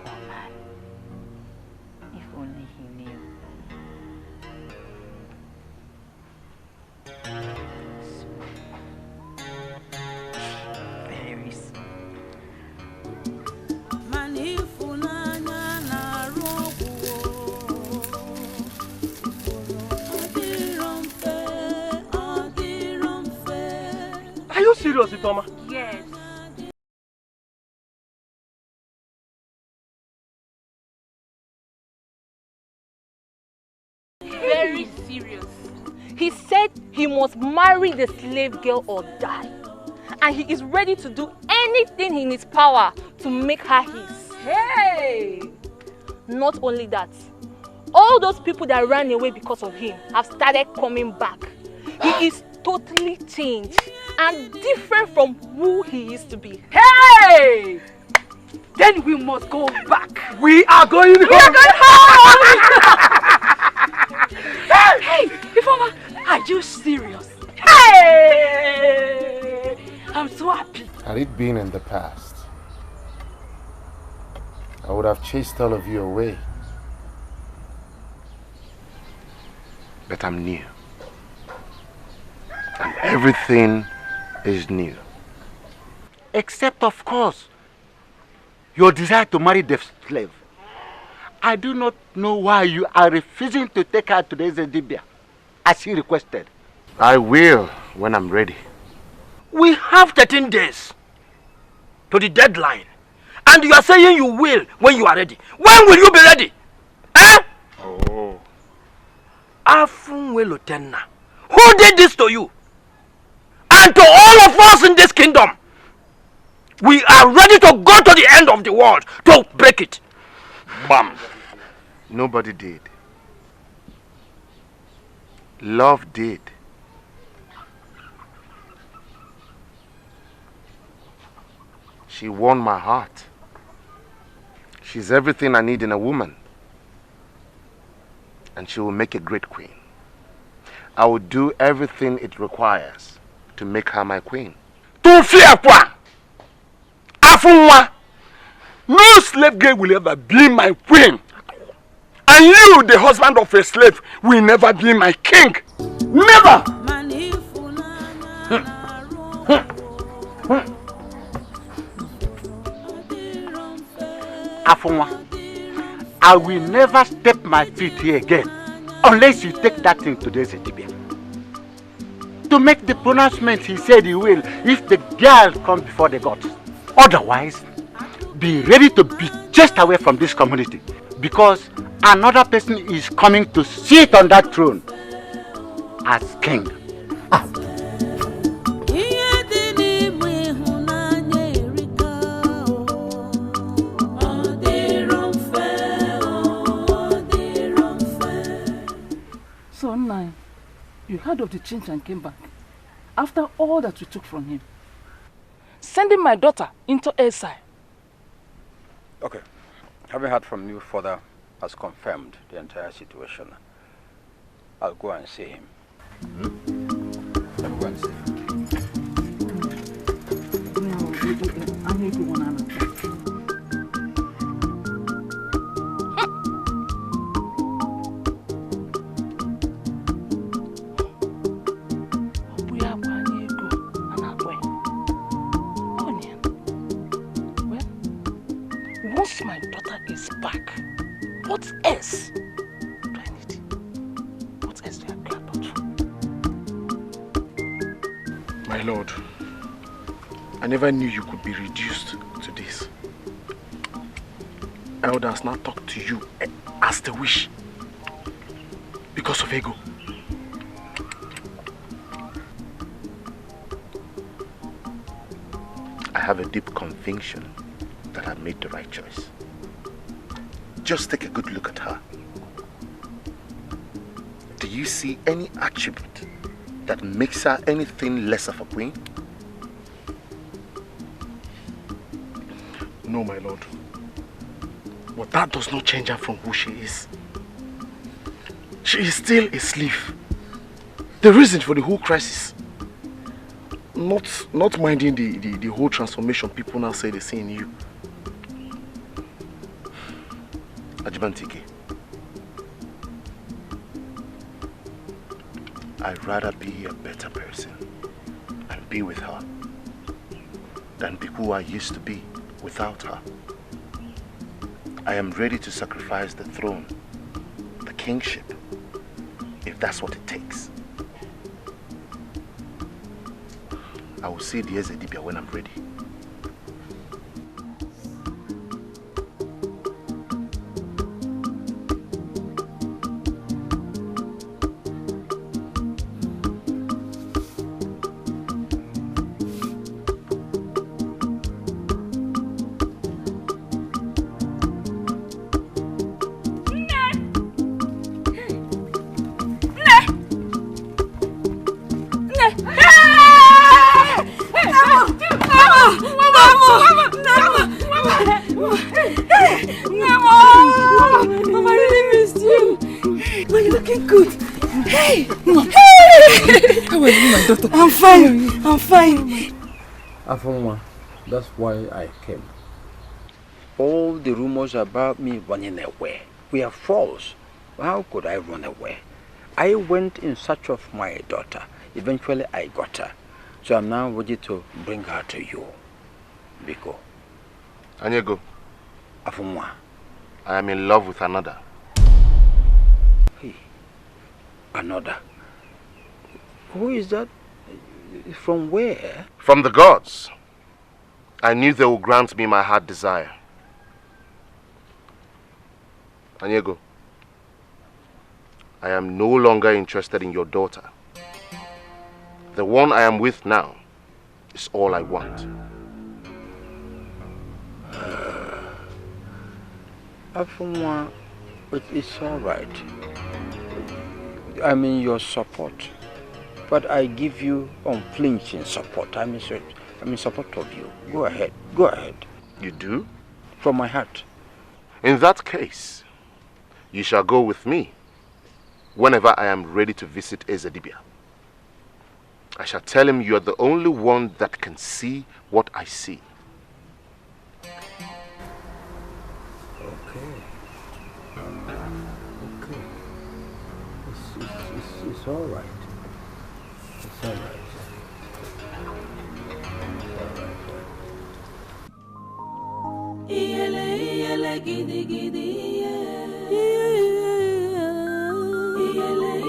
P: Poor man. If only he knew. Very soon.
D: Are you serious, Itoma?
M: Yes. Very serious. He said he must marry the slave girl or die. And he is ready to do anything in his power to make her his. Hey! Not only that, all those people that ran away because of him have started coming back. He is totally changed and different from who he used to be.
O: Hey! Then we must go back.
D: We are going home.
O: We are going home! Hey, Ifoma, I you serious? Hey! I'm so happy.
G: Had it been in the past, I would have chased all of you away. But I'm new. And everything is new.
F: Except, of course, your desire to marry the slave. I do not know why you are refusing to take her to the Ezedibia, as he requested.
G: I will when I'm ready.
D: We have 13 days to the deadline. And you are saying you will when you are ready. When will you be ready? Eh?
G: Oh.
D: Afunwe Lotenna, who did this to you? And to all of us in this kingdom, we are ready to go to the end of the world to break it. Bam.
G: Nobody did. Love did. She won my heart. She's everything I need in a woman. And she will make a great queen. I will do everything it requires to make her my queen.
D: To fear kwa! Afunwa! No slave girl will ever be my queen. And you, the husband of a slave, will never be my king. Never!
F: Afunwa, I will never step my feet here again unless you take that thing to the Ezedibia. To make the pronouncement he said he will if the girl comes before the gods. Otherwise, be ready to be chased away from this community because another person is coming to sit on that throne as king.
K: So, Nai, you heard of the change and came back after all that we took from him. Sending my daughter into exile.
Q: Okay. Having heard from you further has confirmed the entire situation. I'll go and see him. I'll go and see him.
K: Once my daughter is back, what else do I need? What else do I care about?
A: My lord, I never knew you could be reduced to this. Elders now talk to you as they wish because of ego.
G: I have a deep conviction that I made the right choice. Just take a good look at her. Do you see any attribute that makes her anything less of a queen?
A: No, my lord. But that does not change her from who she is. She is still a slave. The reason for the whole crisis. Not minding the whole transformation people now say they see in you.
G: Ajibantike, I'd rather be a better person and be with her than be who I used to be without her. I am ready to sacrifice the throne, the kingship, if that's what it takes. I will see the Ezedibia when I'm ready.
H: Hey!
K: How are you, my daughter?
H: I'm fine. I'm fine.
Q: Afoma, that's why I came. All the rumors about me running away were false. How could I run away? I went in search of my daughter. Eventually, I got her. So I'm now ready to bring her to you. Biko.
G: Anyego.
Q: Afoma.
G: I am in love with another.
Q: Hey. Another? Who is that? From where?
G: From the gods. I knew they would grant me my heart desire. Anyego, I am no longer interested in your daughter. The one I am with now is all I want.
Q: Afuma, it's all right. I mean your support. But I give you unflinching support. I mean support of you. Go ahead. Go ahead.
G: You do?
Q: From my heart.
G: In that case, you shall go with me whenever I am ready to visit Ezedibia. I shall tell him you are the only one that can see what I see.
Q: Okay. It's all right. It's all right.
H: Iyele gidi gidi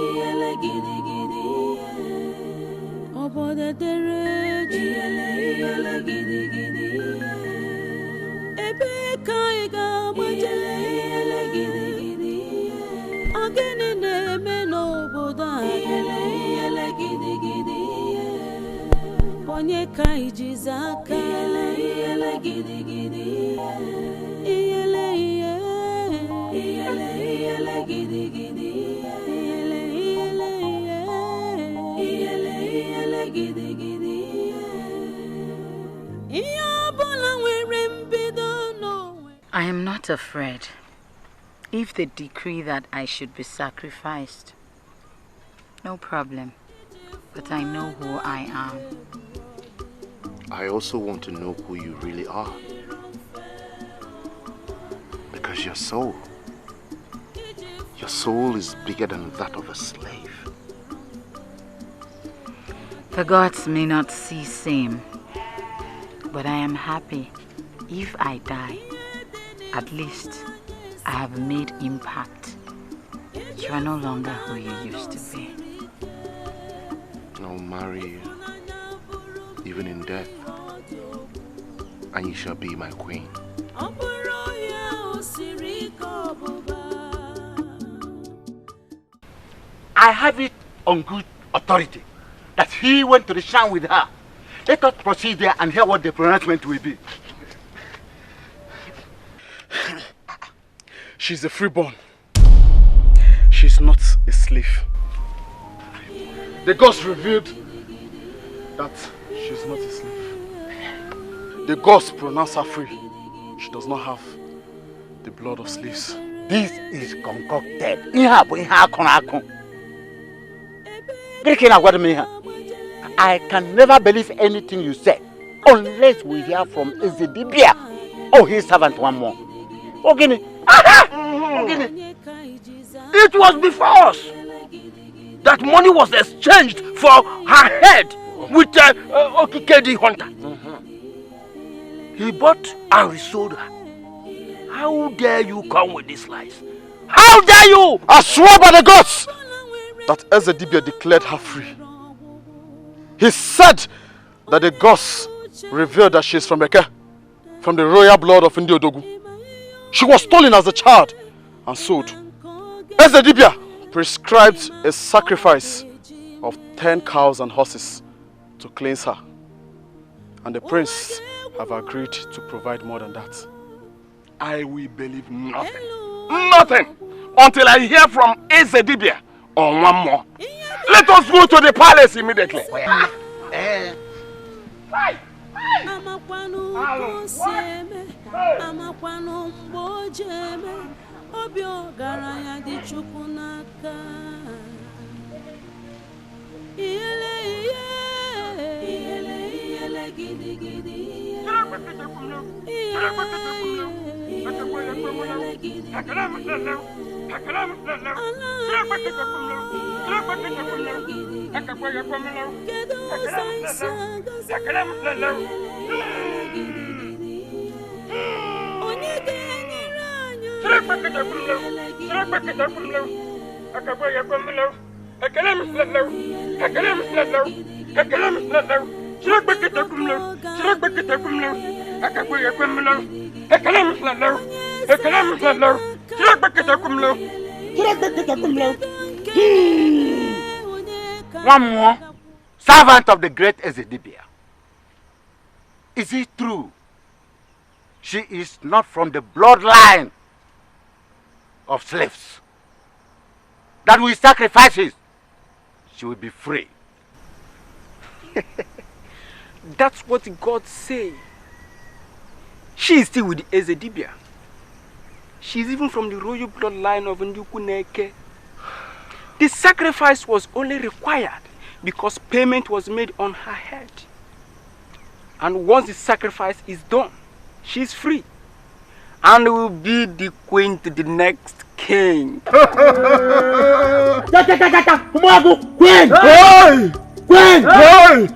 H: iyele gidi gidi obodo dere iyele gidi gidi ebe kai ga majele iyele gidi gidi ogene na-eme n'obodo a iyele gidi gidi onye kai jizaka iyele gidi gidi iyele gidi gidi iyele gidi gidi
P: I am not afraid. If they decree that I should be sacrificed, no problem. But I know who I am.
G: I also want to know who you really are. Because your soul is bigger than that of a slave.
P: The gods may not see same, but I am happy. If I die, at least I have made impact. You are no longer who you used to be.
G: I'll marry you, even in death, and you shall be my queen.
D: I have it on good authority that he went to the shrine with her. Let us proceed there and hear what the pronouncement will be.
A: She's a freeborn. She's not a slave. The gods revealed that she's not a slave. The gods pronounce her free. She does not have the blood of slaves.
D: This is concocted. I can never believe anything you say unless we hear from Ezedibia or his servant one more. Okay. It was before us that money was exchanged for her head with Okikedi hunter. He bought and resold her. How dare you come with these lies? How dare you?
A: I swear by the gods that Ezedibia declared her free. He said that the gods revealed that she is from Eke, from the royal blood of Ndiodogu. She was stolen as a child and sold. Ezedibia prescribed a sacrifice of 10 cows and horses to cleanse her. And the prince have agreed to provide more than that.
B: I will believe nothing. Nothing until I hear from Ezedibia or one more. Let us go to the palace immediately.
F: One more, servant of the great Esin. Is it true she is not from the bloodline of slaves? That with sacrifices, she will be free.
Q: That's what God say. She is still with Esin. She is even from the royal bloodline of Ndukuneke. The sacrifice was only required because payment was made on her head. And once the sacrifice is done, she is free and will be the queen to the next king.
F: Queen! Queen! Queen!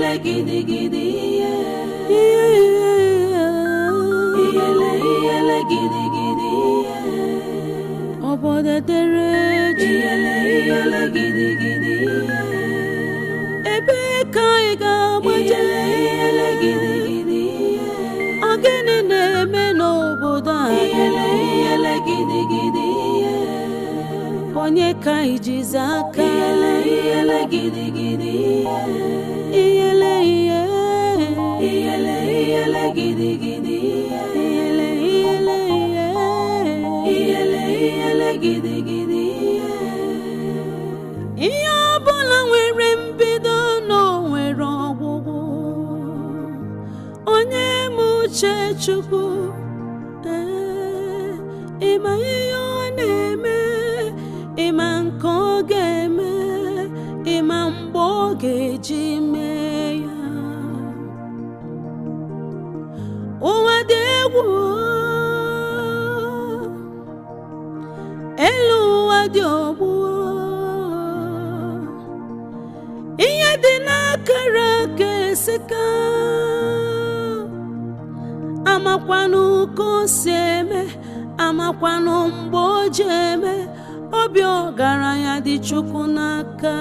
H: iyele gidi gidi iyele gidi gidi obodo dere iyele gidi gidi ebe ka ị ga-agbaje iyele gidi gidi ogene na-eme n'obodo a iyele gidi gidi onye ka ijizi aka iyele gidi gidi iyele gidi gidi iyele gidi gidi ihe ọbụla nwere mbido na o nwere ọgwụgwụ onye ma uche Chukwu ịma ihe ọ na-eme ịma nke ọ ga-eme ịma mgbe ọ ga-eji mee ya ụwa dị egwu elu ụwa dị ogbu ihe dị n'akara aka esika amakwanụ ka o si eme amakwanụ mgbe o ji eme obi ọgaranya dị Chukwu n'aka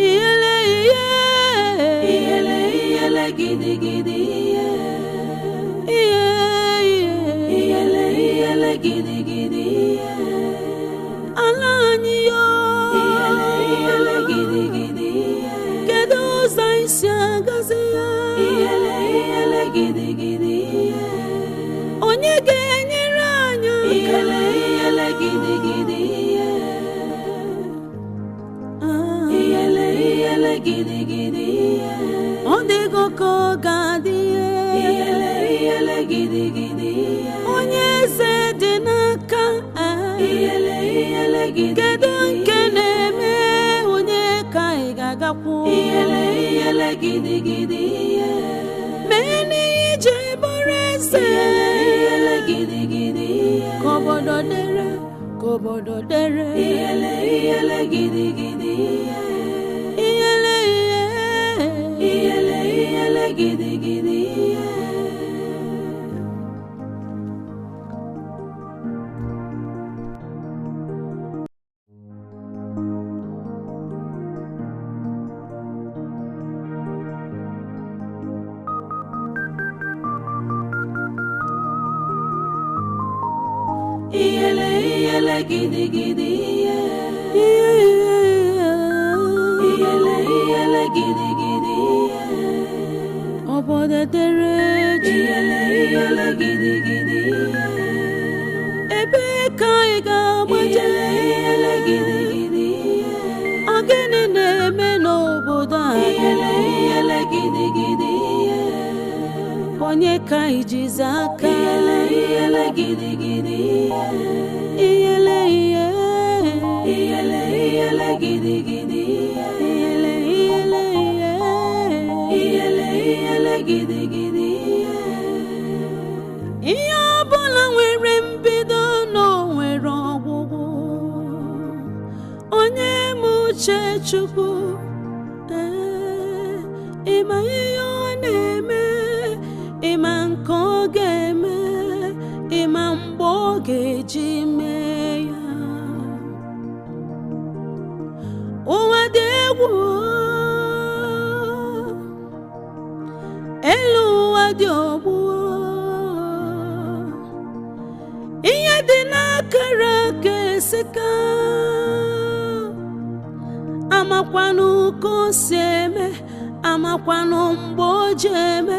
H: iyele gidi gidi iyele gidi gidi ala anyị yo iyele gidi gidi kedu ụzọ isi agazi ya iyele gidi gidi onye ga-enyere anyị iyele gidi gidi iyele gidi gidi ọ dịgo ka ọ ga-adị iyele gidi gidi onye eze dị n'aka iyele gidi kedu nke na-eme onye ka ị ga-agakwu iyele gidi gidi mee n'ihe ije bụrụ eze iyele gidi gidi ka obodo dere iyele gidi gidi iyele gidi gidi iyele gidi gidi iyele gidi gidi obodo dere iyele gidi gidi ebe ka ị ga-agbaje iyele gidi gidi ogene na-eme n'obodo a iyele gidi gidi onye ka ijizi aka iyele gidi gidi iyele gidi gidi iyele gidi gidi ihe ọbụla nwere mbido na o nwere ọgwụgwụ onye ma uche Chukwu ịma ihe ọ na-eme ịma nke ọ ga-eme ịma mgbe ọ ga-eji mee ya ụwa dị egwu elu ụwa dị ogbu ihe dị n'akara aka esika amakwanụ ka o si eme amakwanụ mgbe o ji eme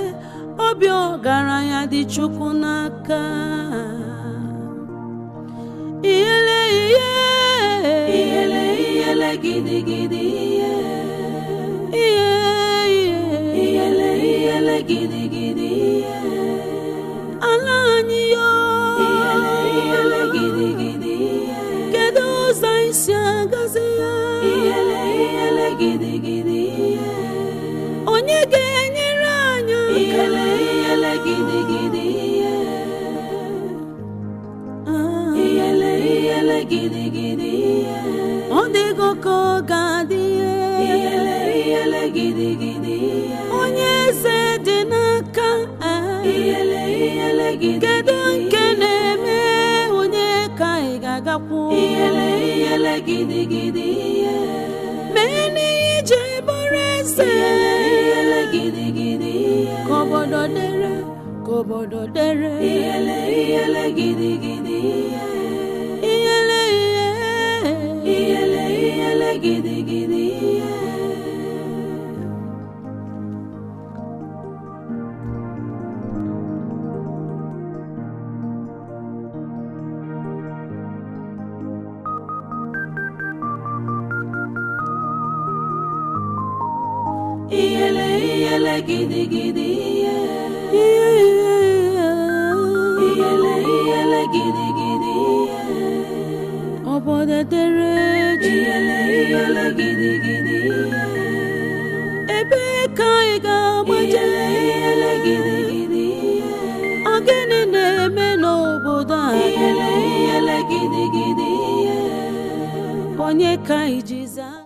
H: obi ọgaranya dị Chukwu n'aka iyele gidi gidi iyele gidi gidi ala anyị yo iyele gidi gidi kedu ụzọ isi agazi ya iyele gidi gidi onye ga-enyere anyị iyele gidi gidi iyele gidi gidi ọ dịgo ka ọ ga-adị iyele kedu nke na-eme onye ka ị ga-agakwu mee n'ihe ije bụrụ eze ka obodo dere obodo dere ebe ka ị ga-agbaje ogene na-eme n'obodo a onye ka iji